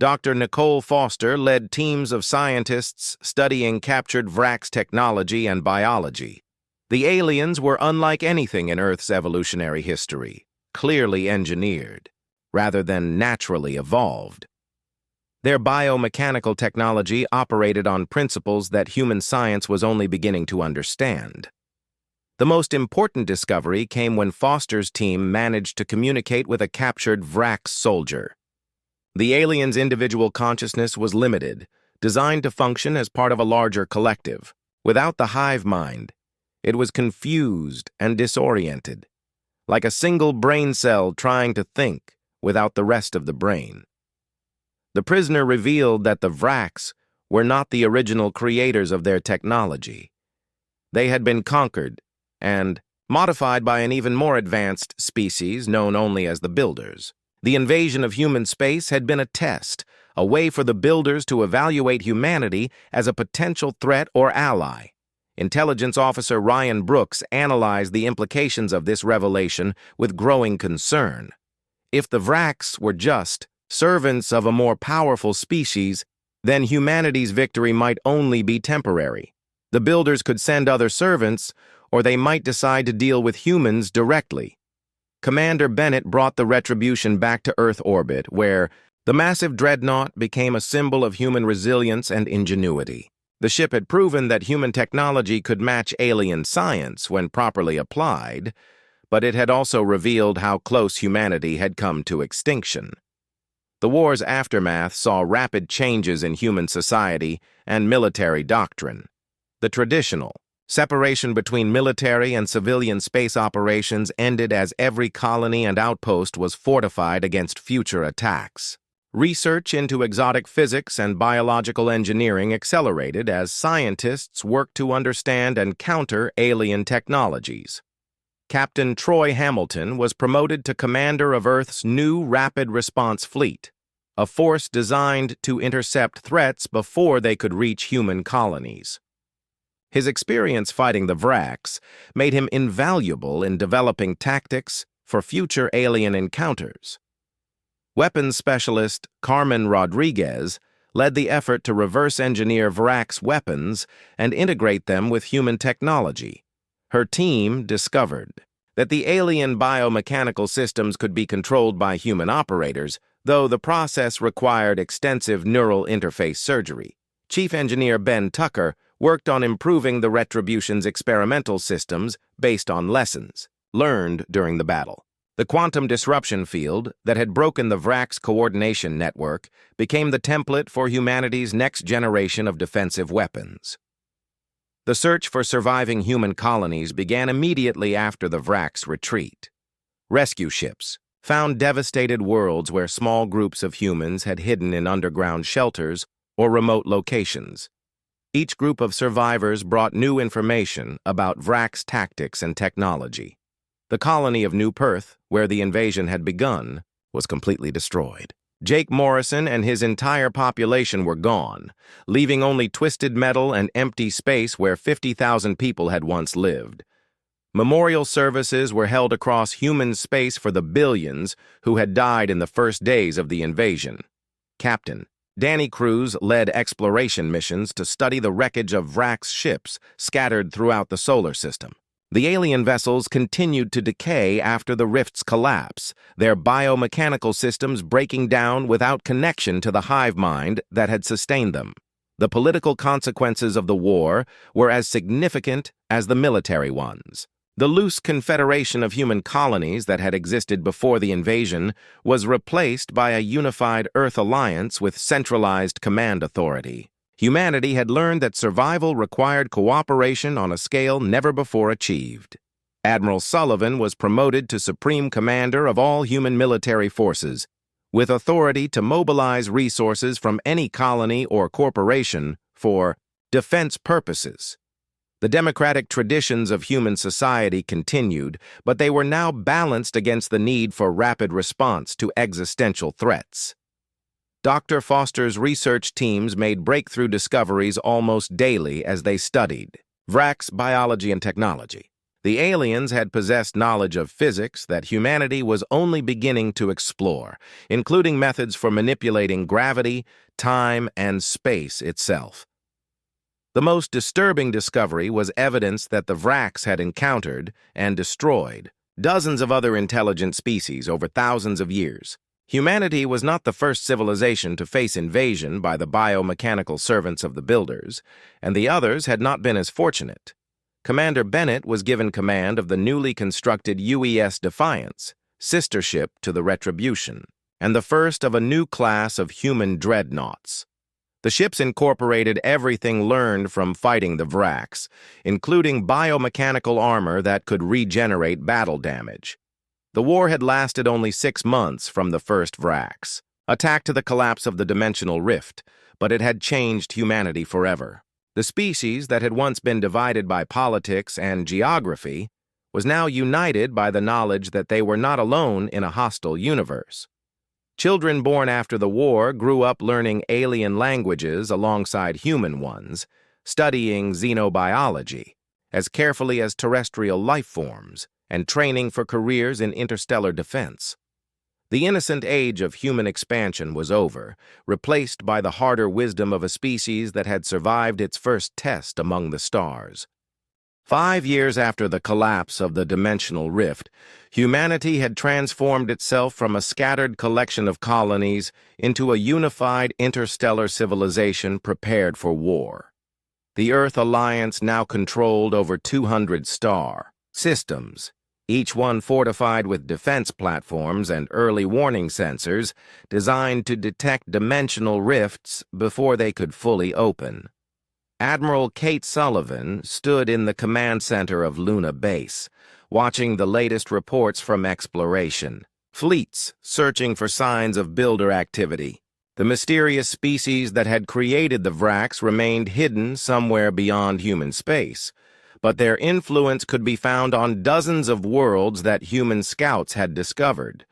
Dr. Nicole Foster led teams of scientists studying captured Vraxx technology and biology. The aliens were unlike anything in Earth's evolutionary history, clearly engineered, rather than naturally evolved. Their biomechanical technology operated on principles that human science was only beginning to understand. The most important discovery came when Foster's team managed to communicate with a captured Vraxx soldier. The alien's individual consciousness was limited, designed to function as part of a larger collective. Without the hive mind, it was confused and disoriented, like a single brain cell trying to think without the rest of the brain. The prisoner revealed that the Vraxx were not the original creators of their technology. They had been conquered and modified by an even more advanced species known only as the Builders. The invasion of human space had been a test, a way for the Builders to evaluate humanity as a potential threat or ally. Intelligence Officer Ryan Brooks analyzed the implications of this revelation with growing concern. If the Vraxx were just servants of a more powerful species, then humanity's victory might only be temporary. The Builders could send other servants, or they might decide to deal with humans directly. Commander Bennett brought the Retribution back to Earth orbit, where the massive Dreadnought became a symbol of human resilience and ingenuity. The ship had proven that human technology could match alien science when properly applied, but it had also revealed how close humanity had come to extinction. The war's aftermath saw rapid changes in human society and military doctrine. The traditional separation between military and civilian space operations ended as every colony and outpost was fortified against future attacks. Research into exotic physics and biological engineering accelerated as scientists worked to understand and counter alien technologies. Captain Troy Hamilton was promoted to commander of Earth's new Rapid Response Fleet, a force designed to intercept threats before they could reach human colonies. His experience fighting the Vraxx made him invaluable in developing tactics for future alien encounters. Weapons specialist Carmen Rodriguez led the effort to reverse engineer Vraxx weapons and integrate them with human technology. Her team discovered that the alien biomechanical systems could be controlled by human operators, though the process required extensive neural interface surgery. Chief Engineer Ben Tucker worked on improving the Retribution's experimental systems based on lessons learned during the battle. The quantum disruption field that had broken the Vraxx coordination network became the template for humanity's next generation of defensive weapons. The search for surviving human colonies began immediately after the Vraxx retreat. Rescue ships found devastated worlds where small groups of humans had hidden in underground shelters or remote locations. Each group of survivors brought new information about Vraxx tactics and technology. The colony of New Perth, where the invasion had begun, was completely destroyed. Jake Morrison and his entire population were gone, leaving only twisted metal and empty space where 50,000 people had once lived. Memorial services were held across human space for the billions who had died in the first days of the invasion. Captain Danny Cruz led exploration missions to study the wreckage of Vraxx ships scattered throughout the solar system. The alien vessels continued to decay after the rift's collapse, their biomechanical systems breaking down without connection to the hive mind that had sustained them. The political consequences of the war were as significant as the military ones. The loose confederation of human colonies that had existed before the invasion was replaced by a unified Earth alliance with centralized command authority. Humanity had learned that survival required cooperation on a scale never before achieved. Admiral Sullivan was promoted to Supreme Commander of all human military forces, with authority to mobilize resources from any colony or corporation for defense purposes. The democratic traditions of human society continued, but they were now balanced against the need for rapid response to existential threats. Dr. Foster's research teams made breakthrough discoveries almost daily as they studied Vraxx biology and technology. The aliens had possessed knowledge of physics that humanity was only beginning to explore, including methods for manipulating gravity, time, and space itself. The most disturbing discovery was evidence that the Vraxx had encountered and destroyed dozens of other intelligent species over thousands of years. Humanity was not the first civilization to face invasion by the biomechanical servants of the Builders, and the others had not been as fortunate. Commander Bennett was given command of the newly constructed UES Defiance, sister ship to the Retribution, and the first of a new class of human dreadnoughts. The ships incorporated everything learned from fighting the Vraxx, including biomechanical armor that could regenerate battle damage. The war had lasted only 6 months from the first Vraxx attack to the collapse of the dimensional rift, but it had changed humanity forever. The species that had once been divided by politics and geography was now united by the knowledge that they were not alone in a hostile universe. Children born after the war grew up learning alien languages alongside human ones, studying xenobiology as carefully as terrestrial life forms, and training for careers in interstellar defense. The innocent age of human expansion was over, replaced by the harder wisdom of a species that had survived its first test among the stars. 5 years after the collapse of the dimensional rift, humanity had transformed itself from a scattered collection of colonies into a unified interstellar civilization prepared for war. The Earth Alliance now controlled over 200 star systems, each one fortified with defense platforms and early warning sensors designed to detect dimensional rifts before they could fully open. Admiral Kate Sullivan stood in the command center of Luna Base, watching the latest reports from exploration. Fleets searching for signs of builder activity. The mysterious species that had created the Vraxx remained hidden somewhere beyond human space, but their influence could be found on dozens of worlds that human scouts had discovered.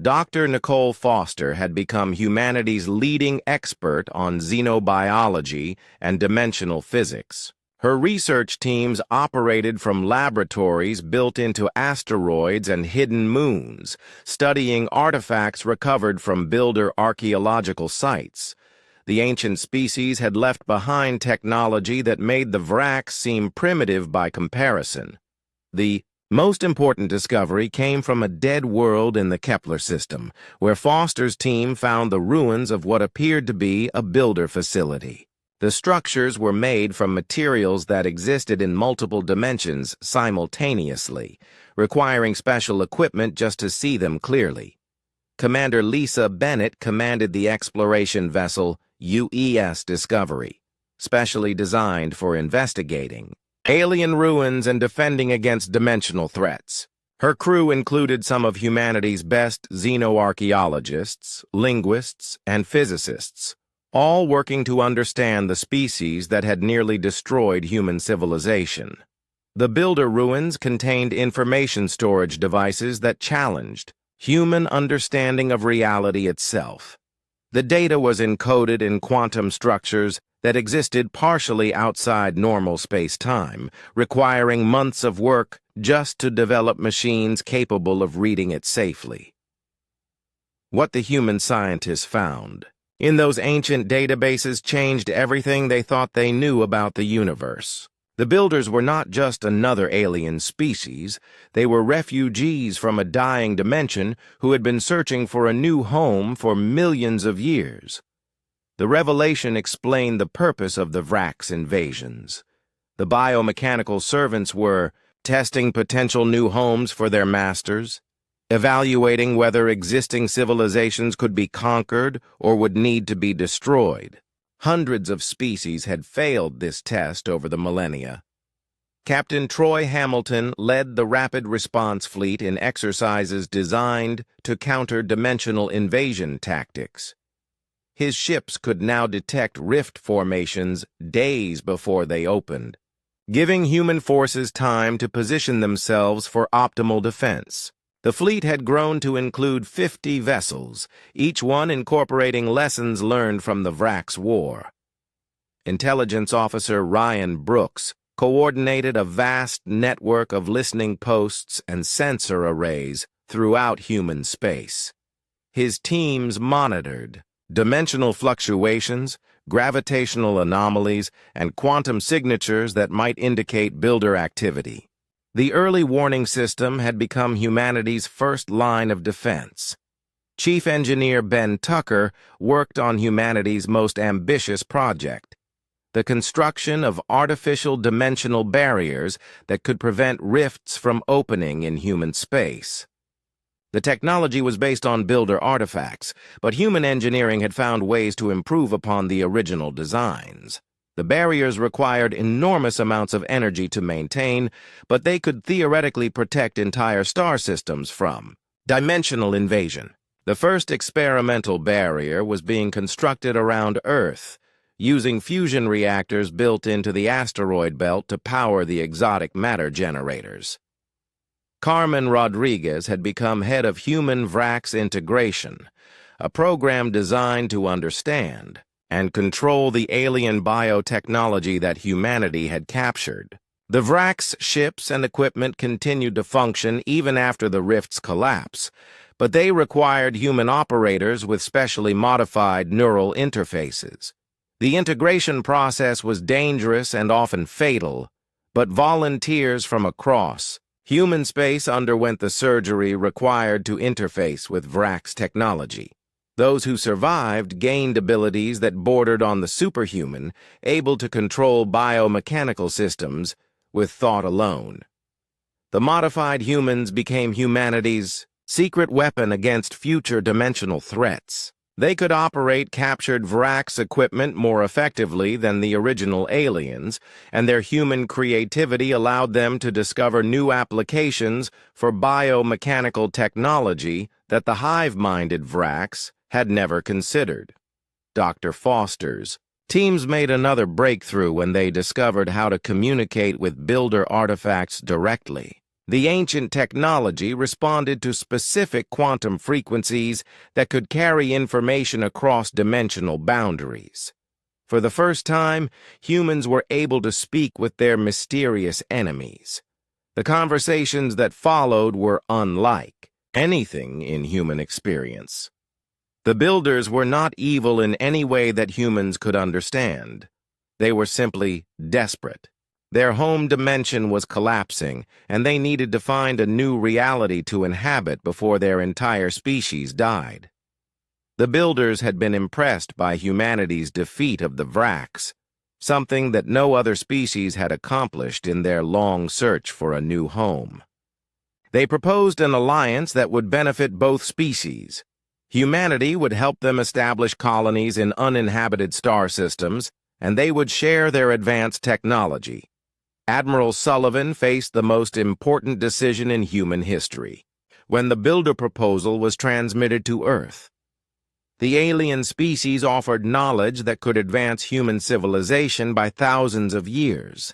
Dr. Nicole Foster had become humanity's leading expert on xenobiology and dimensional physics. Her research teams operated from laboratories built into asteroids and hidden moons, studying artifacts recovered from builder archaeological sites. The ancient species had left behind technology that made the Vraxx seem primitive by comparison. The most important discovery came from a dead world in the Kepler system, where Foster's team found the ruins of what appeared to be a builder facility. The structures were made from materials that existed in multiple dimensions simultaneously, requiring special equipment just to see them clearly. Commander Lisa Bennett commanded the exploration vessel UES Discovery, specially designed for investigating alien ruins and defending against dimensional threats. Her crew included some of humanity's best xenoarchaeologists, linguists, and physicists, all working to understand the species that had nearly destroyed human civilization. The builder ruins contained information storage devices that challenged human understanding of reality itself. The data was encoded in quantum structures that existed partially outside normal space-time, requiring months of work just to develop machines capable of reading it safely. What the human scientists found in those ancient databases changed everything they thought they knew about the universe. The Builders were not just another alien species, they were refugees from a dying dimension who had been searching for a new home for millions of years. The revelation explained the purpose of the Vraxx invasions. The biomechanical servants were testing potential new homes for their masters, evaluating whether existing civilizations could be conquered or would need to be destroyed. Hundreds of species had failed this test over the millennia. Captain Troy Hamilton led the Rapid Response Fleet in exercises designed to counter dimensional invasion tactics. His ships could now detect rift formations days before they opened, giving human forces time to position themselves for optimal defense. The fleet had grown to include 50 vessels, each one incorporating lessons learned from the Vraxx War. Intelligence Officer Ryan Brooks coordinated a vast network of listening posts and sensor arrays throughout human space. His teams monitored dimensional fluctuations, gravitational anomalies, and quantum signatures that might indicate builder activity. The early warning system had become humanity's first line of defense. Chief Engineer Ben Tucker worked on humanity's most ambitious project, the construction of artificial dimensional barriers that could prevent rifts from opening in human space. The technology was based on builder artifacts, but human engineering had found ways to improve upon the original designs. The barriers required enormous amounts of energy to maintain, but they could theoretically protect entire star systems from dimensional invasion. The first experimental barrier was being constructed around Earth, using fusion reactors built into the asteroid belt to power the exotic matter generators. Carmen Rodriguez had become head of Human Vraxx Integration, a program designed to understand and control the alien biotechnology that humanity had captured. The Vraxx ships and equipment continued to function even after the rift's collapse, but they required human operators with specially modified neural interfaces. The integration process was dangerous and often fatal, but volunteers from across human space underwent the surgery required to interface with Vraxx technology. Those who survived gained abilities that bordered on the superhuman, able to control biomechanical systems with thought alone. The modified humans became humanity's secret weapon against future dimensional threats. They could operate captured Vraxx equipment more effectively than the original aliens, and their human creativity allowed them to discover new applications for biomechanical technology that the hive-minded Vraxx had never considered. Dr. Foster's teams made another breakthrough when they discovered how to communicate with builder artifacts directly. The ancient technology responded to specific quantum frequencies that could carry information across dimensional boundaries. For the first time, humans were able to speak with their mysterious enemies. The conversations that followed were unlike anything in human experience. The builders were not evil in any way that humans could understand. They were simply desperate. Their home dimension was collapsing, and they needed to find a new reality to inhabit before their entire species died. The builders had been impressed by humanity's defeat of the Vraxx, something that no other species had accomplished in their long search for a new home. They proposed an alliance that would benefit both species. Humanity would help them establish colonies in uninhabited star systems, and they would share their advanced technology. Admiral Sullivan faced the most important decision in human history when the builder proposal was transmitted to Earth. The alien species offered knowledge that could advance human civilization by thousands of years.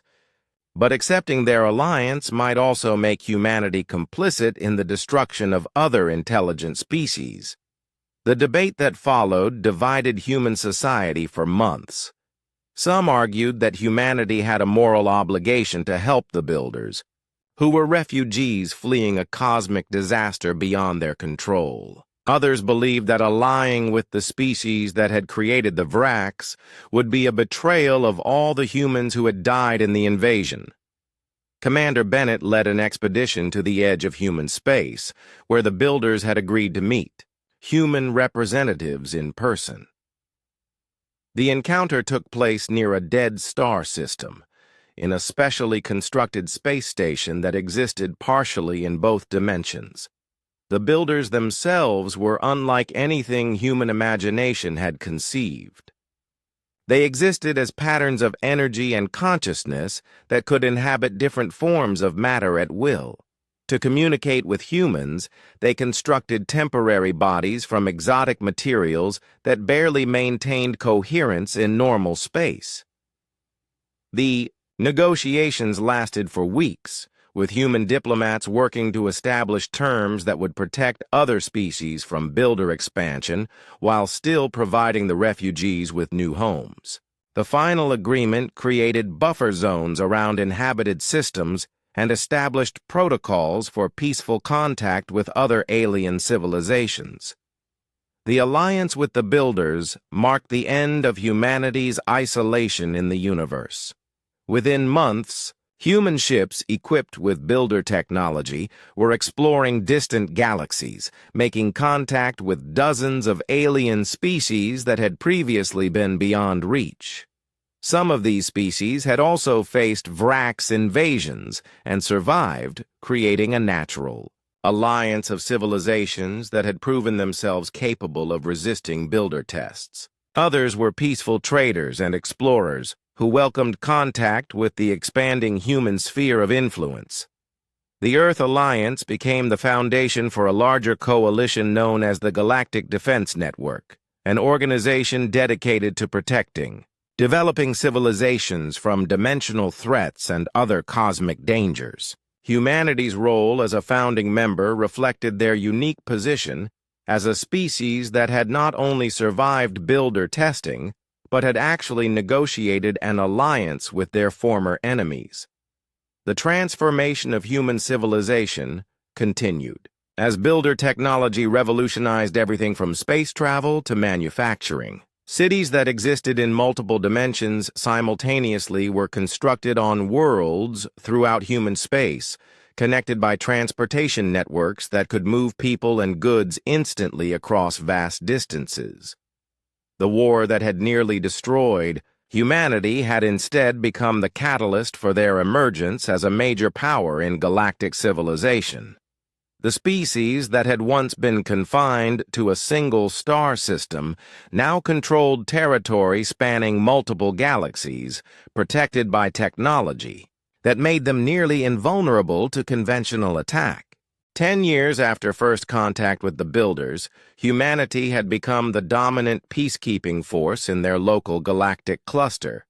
But accepting their alliance might also make humanity complicit in the destruction of other intelligent species. The debate that followed divided human society for months. Some argued that humanity had a moral obligation to help the builders, who were refugees fleeing a cosmic disaster beyond their control. Others believed that allying with the species that had created the Vraxx would be a betrayal of all the humans who had died in the invasion. Commander Bennett led an expedition to the edge of human space, where the builders had agreed to meet human representatives in person. The encounter took place near a dead star system, in a specially constructed space station that existed partially in both dimensions. The builders themselves were unlike anything human imagination had conceived. They existed as patterns of energy and consciousness that could inhabit different forms of matter at will. To communicate with humans, they constructed temporary bodies from exotic materials that barely maintained coherence in normal space. The Negotiations lasted for weeks, with human diplomats working to establish terms that would protect other species from builder expansion while still providing the refugees with new homes. The final agreement created buffer zones around inhabited systems and established protocols for peaceful contact with other alien civilizations. The alliance with the Builders marked the end of humanity's isolation in the universe. Within months, human ships equipped with builder technology were exploring distant galaxies, making contact with dozens of alien species that had previously been beyond reach. Some of these species had also faced Vraxx invasions and survived, creating a natural alliance of civilizations that had proven themselves capable of resisting builder tests. Others were peaceful traders and explorers who welcomed contact with the expanding human sphere of influence. The Earth Alliance became the foundation for a larger coalition known as the Galactic Defense Network, an organization dedicated to protecting developing civilizations from dimensional threats and other cosmic dangers. Humanity's role as a founding member reflected their unique position as a species that had not only survived builder testing, but had actually negotiated an alliance with their former enemies. The transformation of human civilization continued, as builder technology revolutionized everything from space travel to manufacturing. Cities that existed in multiple dimensions simultaneously were constructed on worlds throughout human space, connected by transportation networks that could move people and goods instantly across vast distances. The war that had nearly destroyed humanity had instead become the catalyst for their emergence as a major power in galactic civilization. The species that had once been confined to a single star system now controlled territory spanning multiple galaxies, protected by technology that made them nearly invulnerable to conventional attack. 10 years after first contact with the Builders, humanity had become the dominant peacekeeping force in their local galactic cluster.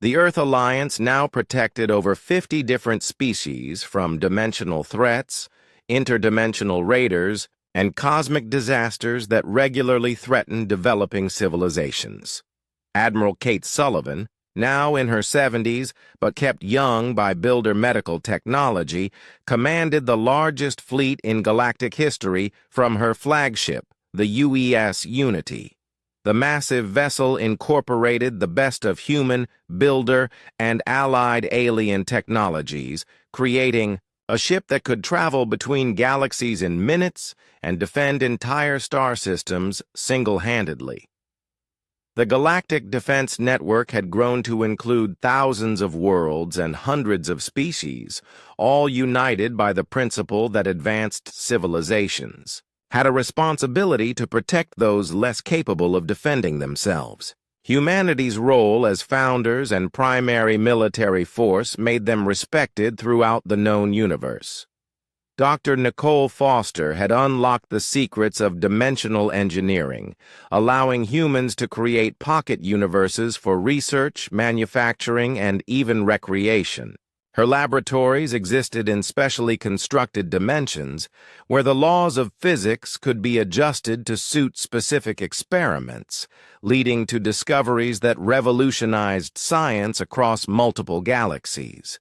The Earth Alliance now protected over 50 different species from dimensional threats, interdimensional raiders, and cosmic disasters that regularly threatened developing civilizations. Admiral Kate Sullivan, now in her 70s but kept young by builder medical technology, commanded the largest fleet in galactic history from her flagship, the UES Unity. The massive vessel incorporated the best of human, builder, and allied alien technologies, creating a ship that could travel between galaxies in minutes and defend entire star systems single-handedly. The Galactic Defense Network had grown to include thousands of worlds and hundreds of species, all united by the principle that advanced civilizations had a responsibility to protect those less capable of defending themselves. Humanity's role as founders and primary military force made them respected throughout the known universe. Dr. Nicole Foster had unlocked the secrets of dimensional engineering, allowing humans to create pocket universes for research, manufacturing, and even recreation. Her laboratories existed in specially constructed dimensions where the laws of physics could be adjusted to suit specific experiments, leading to discoveries that revolutionized science across multiple galaxies.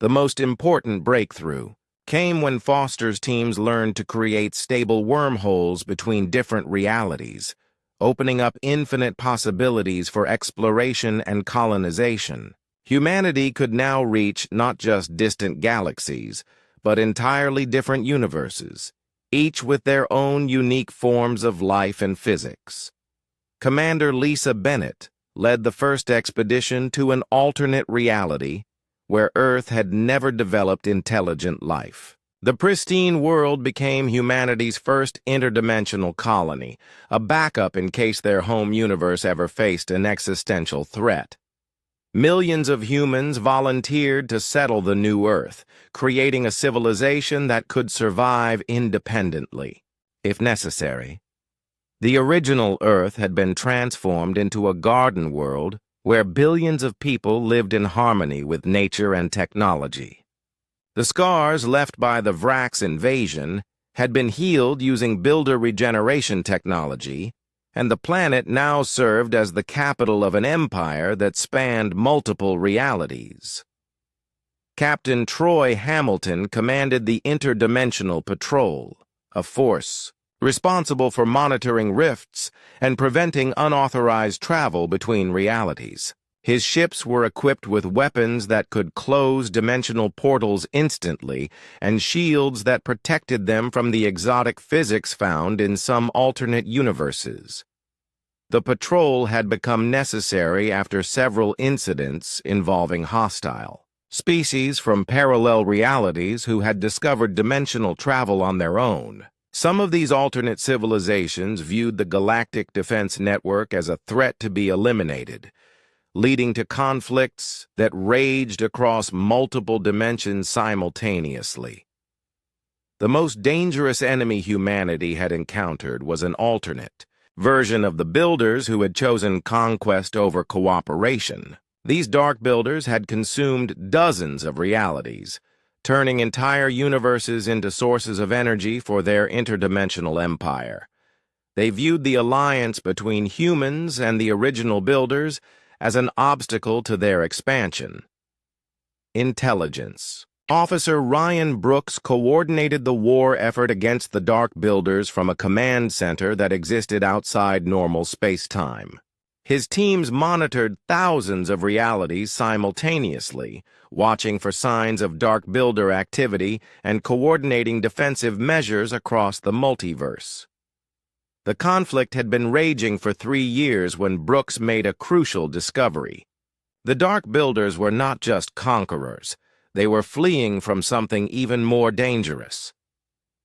The most important breakthrough came when Foster's teams learned to create stable wormholes between different realities, opening up infinite possibilities for exploration and colonization. Humanity could now reach not just distant galaxies, but entirely different universes, each with their own unique forms of life and physics. Commander Lisa Bennett led the first expedition to an alternate reality where Earth had never developed intelligent life. The pristine world became humanity's first interdimensional colony, a backup in case their home universe ever faced an existential threat. Millions of humans volunteered to settle the new Earth, creating a civilization that could survive independently, if necessary. The original Earth had been transformed into a garden world where billions of people lived in harmony with nature and technology. The scars left by the Vraxx invasion had been healed using builder regeneration technology, and the planet now served as the capital of an empire that spanned multiple realities. Captain Troy Hamilton commanded the Interdimensional Patrol, a force responsible for monitoring rifts and preventing unauthorized travel between realities. His ships were equipped with weapons that could close dimensional portals instantly and shields that protected them from the exotic physics found in some alternate universes. The patrol had become necessary after several incidents involving hostile species from parallel realities who had discovered dimensional travel on their own. Some of these alternate civilizations viewed the Galactic Defense Network as a threat to be eliminated, leading to conflicts that raged across multiple dimensions simultaneously. The most dangerous enemy humanity had encountered was an alternate version of the Builders who had chosen conquest over cooperation. These Dark Builders had consumed dozens of realities, turning entire universes into sources of energy for their interdimensional empire. They viewed the alliance between humans and the original Builders as an obstacle to their expansion. Intelligence. Officer Ryan Brooks coordinated the war effort against the Dark Builders from a command center that existed outside normal space-time. His teams monitored thousands of realities simultaneously, watching for signs of Dark Builder activity and coordinating defensive measures across the multiverse. The conflict had been raging for 3 years when Brooks made a crucial discovery. The Dark Builders were not just conquerors. They were fleeing from something even more dangerous.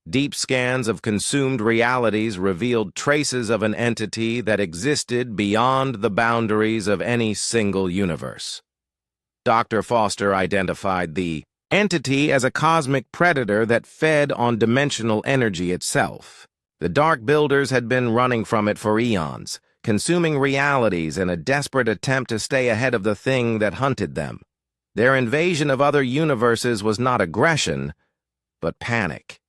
Deep scans of consumed realities revealed traces of an entity that existed beyond the boundaries of any single universe. Dr. Foster identified the entity as a cosmic predator that fed on dimensional energy itself. The Dark Builders had been running from it for eons, consuming realities in a desperate attempt to stay ahead of the thing that hunted them. Their invasion of other universes was not aggression, but panic.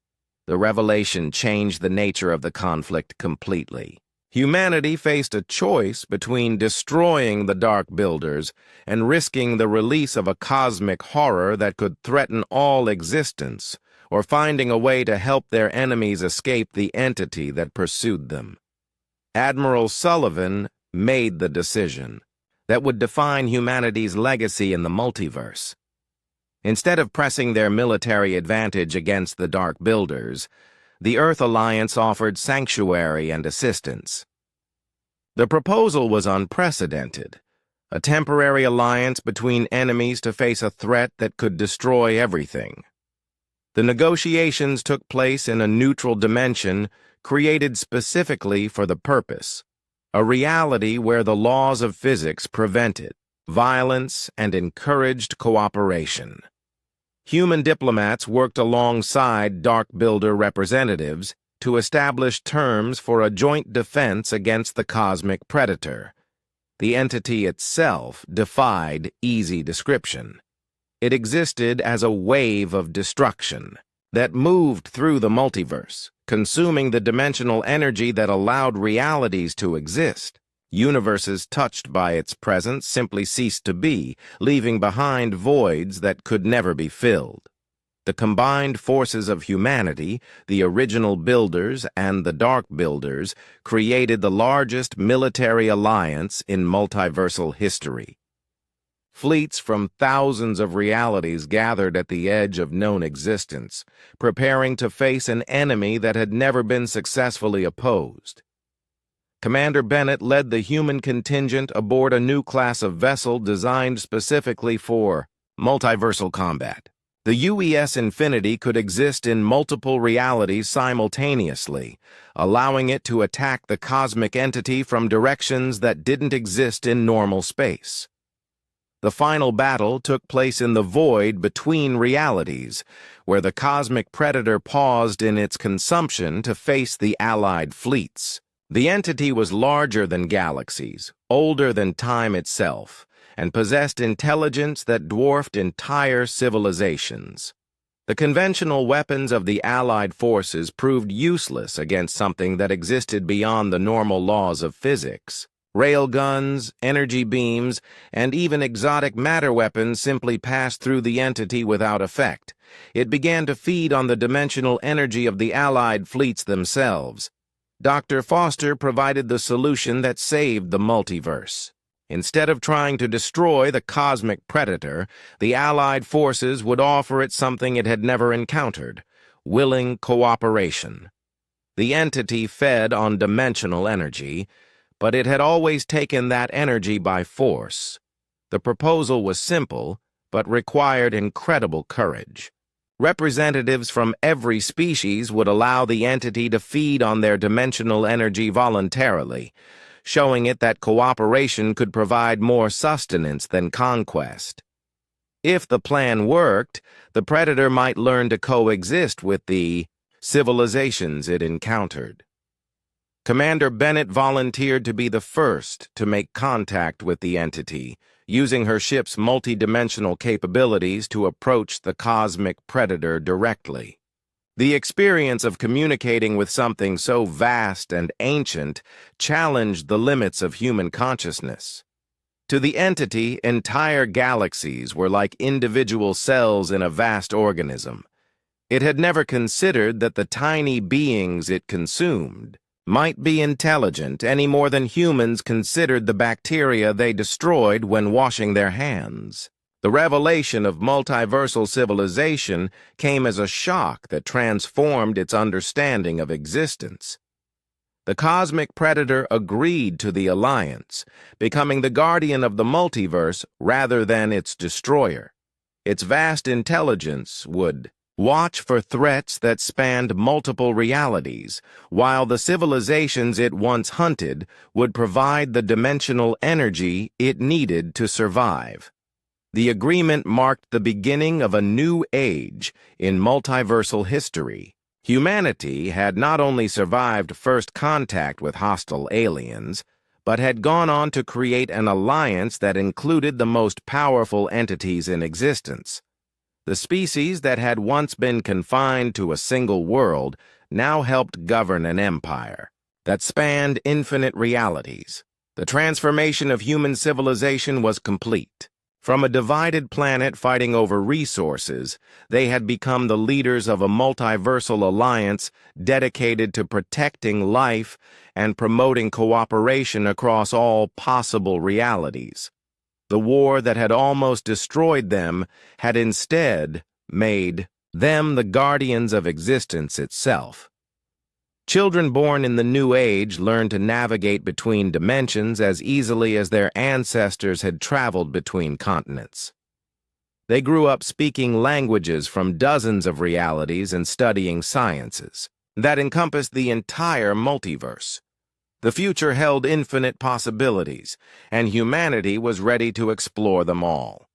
The revelation changed the nature of the conflict completely. Humanity faced a choice between destroying the Dark Builders and risking the release of a cosmic horror that could threaten all existence, or finding a way to help their enemies escape the entity that pursued them. Admiral Sullivan made the decision that would define humanity's legacy in the multiverse. Instead of pressing their military advantage against the Dark Builders, the Earth Alliance offered sanctuary and assistance. The proposal was unprecedented, a temporary alliance between enemies to face a threat that could destroy everything. The negotiations took place in a neutral dimension created specifically for the purpose, a reality where the laws of physics prevented violence and encouraged cooperation. Human diplomats worked alongside Dark Builder representatives to establish terms for a joint defense against the cosmic predator. The entity itself defied easy description. It existed as a wave of destruction that moved through the multiverse, consuming the dimensional energy that allowed realities to exist. Universes touched by its presence simply ceased to be, leaving behind voids that could never be filled. The combined forces of humanity, the original Builders and the Dark Builders, created the largest military alliance in multiversal history. Fleets from thousands of realities gathered at the edge of known existence, preparing to face an enemy that had never been successfully opposed. Commander Bennett led the human contingent aboard a new class of vessel designed specifically for multiversal combat. The UES Infinity could exist in multiple realities simultaneously, allowing it to attack the cosmic entity from directions that didn't exist in normal space. The final battle took place in the void between realities, where the cosmic predator paused in its consumption to face the Allied fleets. The entity was larger than galaxies, older than time itself, and possessed intelligence that dwarfed entire civilizations. The conventional weapons of the Allied forces proved useless against something that existed beyond the normal laws of physics. Railguns, energy beams, and even exotic matter weapons simply passed through the entity without effect. It began to feed on the dimensional energy of the Allied fleets themselves. Dr. Foster provided the solution that saved the multiverse. Instead of trying to destroy the cosmic predator, the Allied forces would offer it something it had never encountered: willing cooperation. The entity fed on dimensional energy, but it had always taken that energy by force. The proposal was simple, but required incredible courage. Representatives from every species would allow the entity to feed on their dimensional energy voluntarily, showing it that cooperation could provide more sustenance than conquest. If the plan worked, the predator might learn to coexist with the civilizations it encountered. Commander Bennett volunteered to be the first to make contact with the entity, using her ship's multidimensional capabilities to approach the cosmic predator directly. The experience of communicating with something so vast and ancient challenged the limits of human consciousness. To the entity, entire galaxies were like individual cells in a vast organism. It had never considered that the tiny beings it consumed might be intelligent any more than humans considered the bacteria they destroyed when washing their hands. The revelation of multiversal civilization came as a shock that transformed its understanding of existence. The cosmic predator agreed to the alliance, becoming the guardian of the multiverse rather than its destroyer. Its vast intelligence would watch for threats that spanned multiple realities, while the civilizations it once hunted would provide the dimensional energy it needed to survive. The agreement marked the beginning of a new age in multiversal history. Humanity had not only survived first contact with hostile aliens, but had gone on to create an alliance that included the most powerful entities in existence. The species that had once been confined to a single world now helped govern an empire that spanned infinite realities. The transformation of human civilization was complete. From a divided planet fighting over resources, they had become the leaders of a multiversal alliance dedicated to protecting life and promoting cooperation across all possible realities. The war that had almost destroyed them had instead made them the guardians of existence itself. Children born in the new age learned to navigate between dimensions as easily as their ancestors had traveled between continents. They grew up speaking languages from dozens of realities and studying sciences that encompassed the entire multiverse. The future held infinite possibilities, and humanity was ready to explore them all.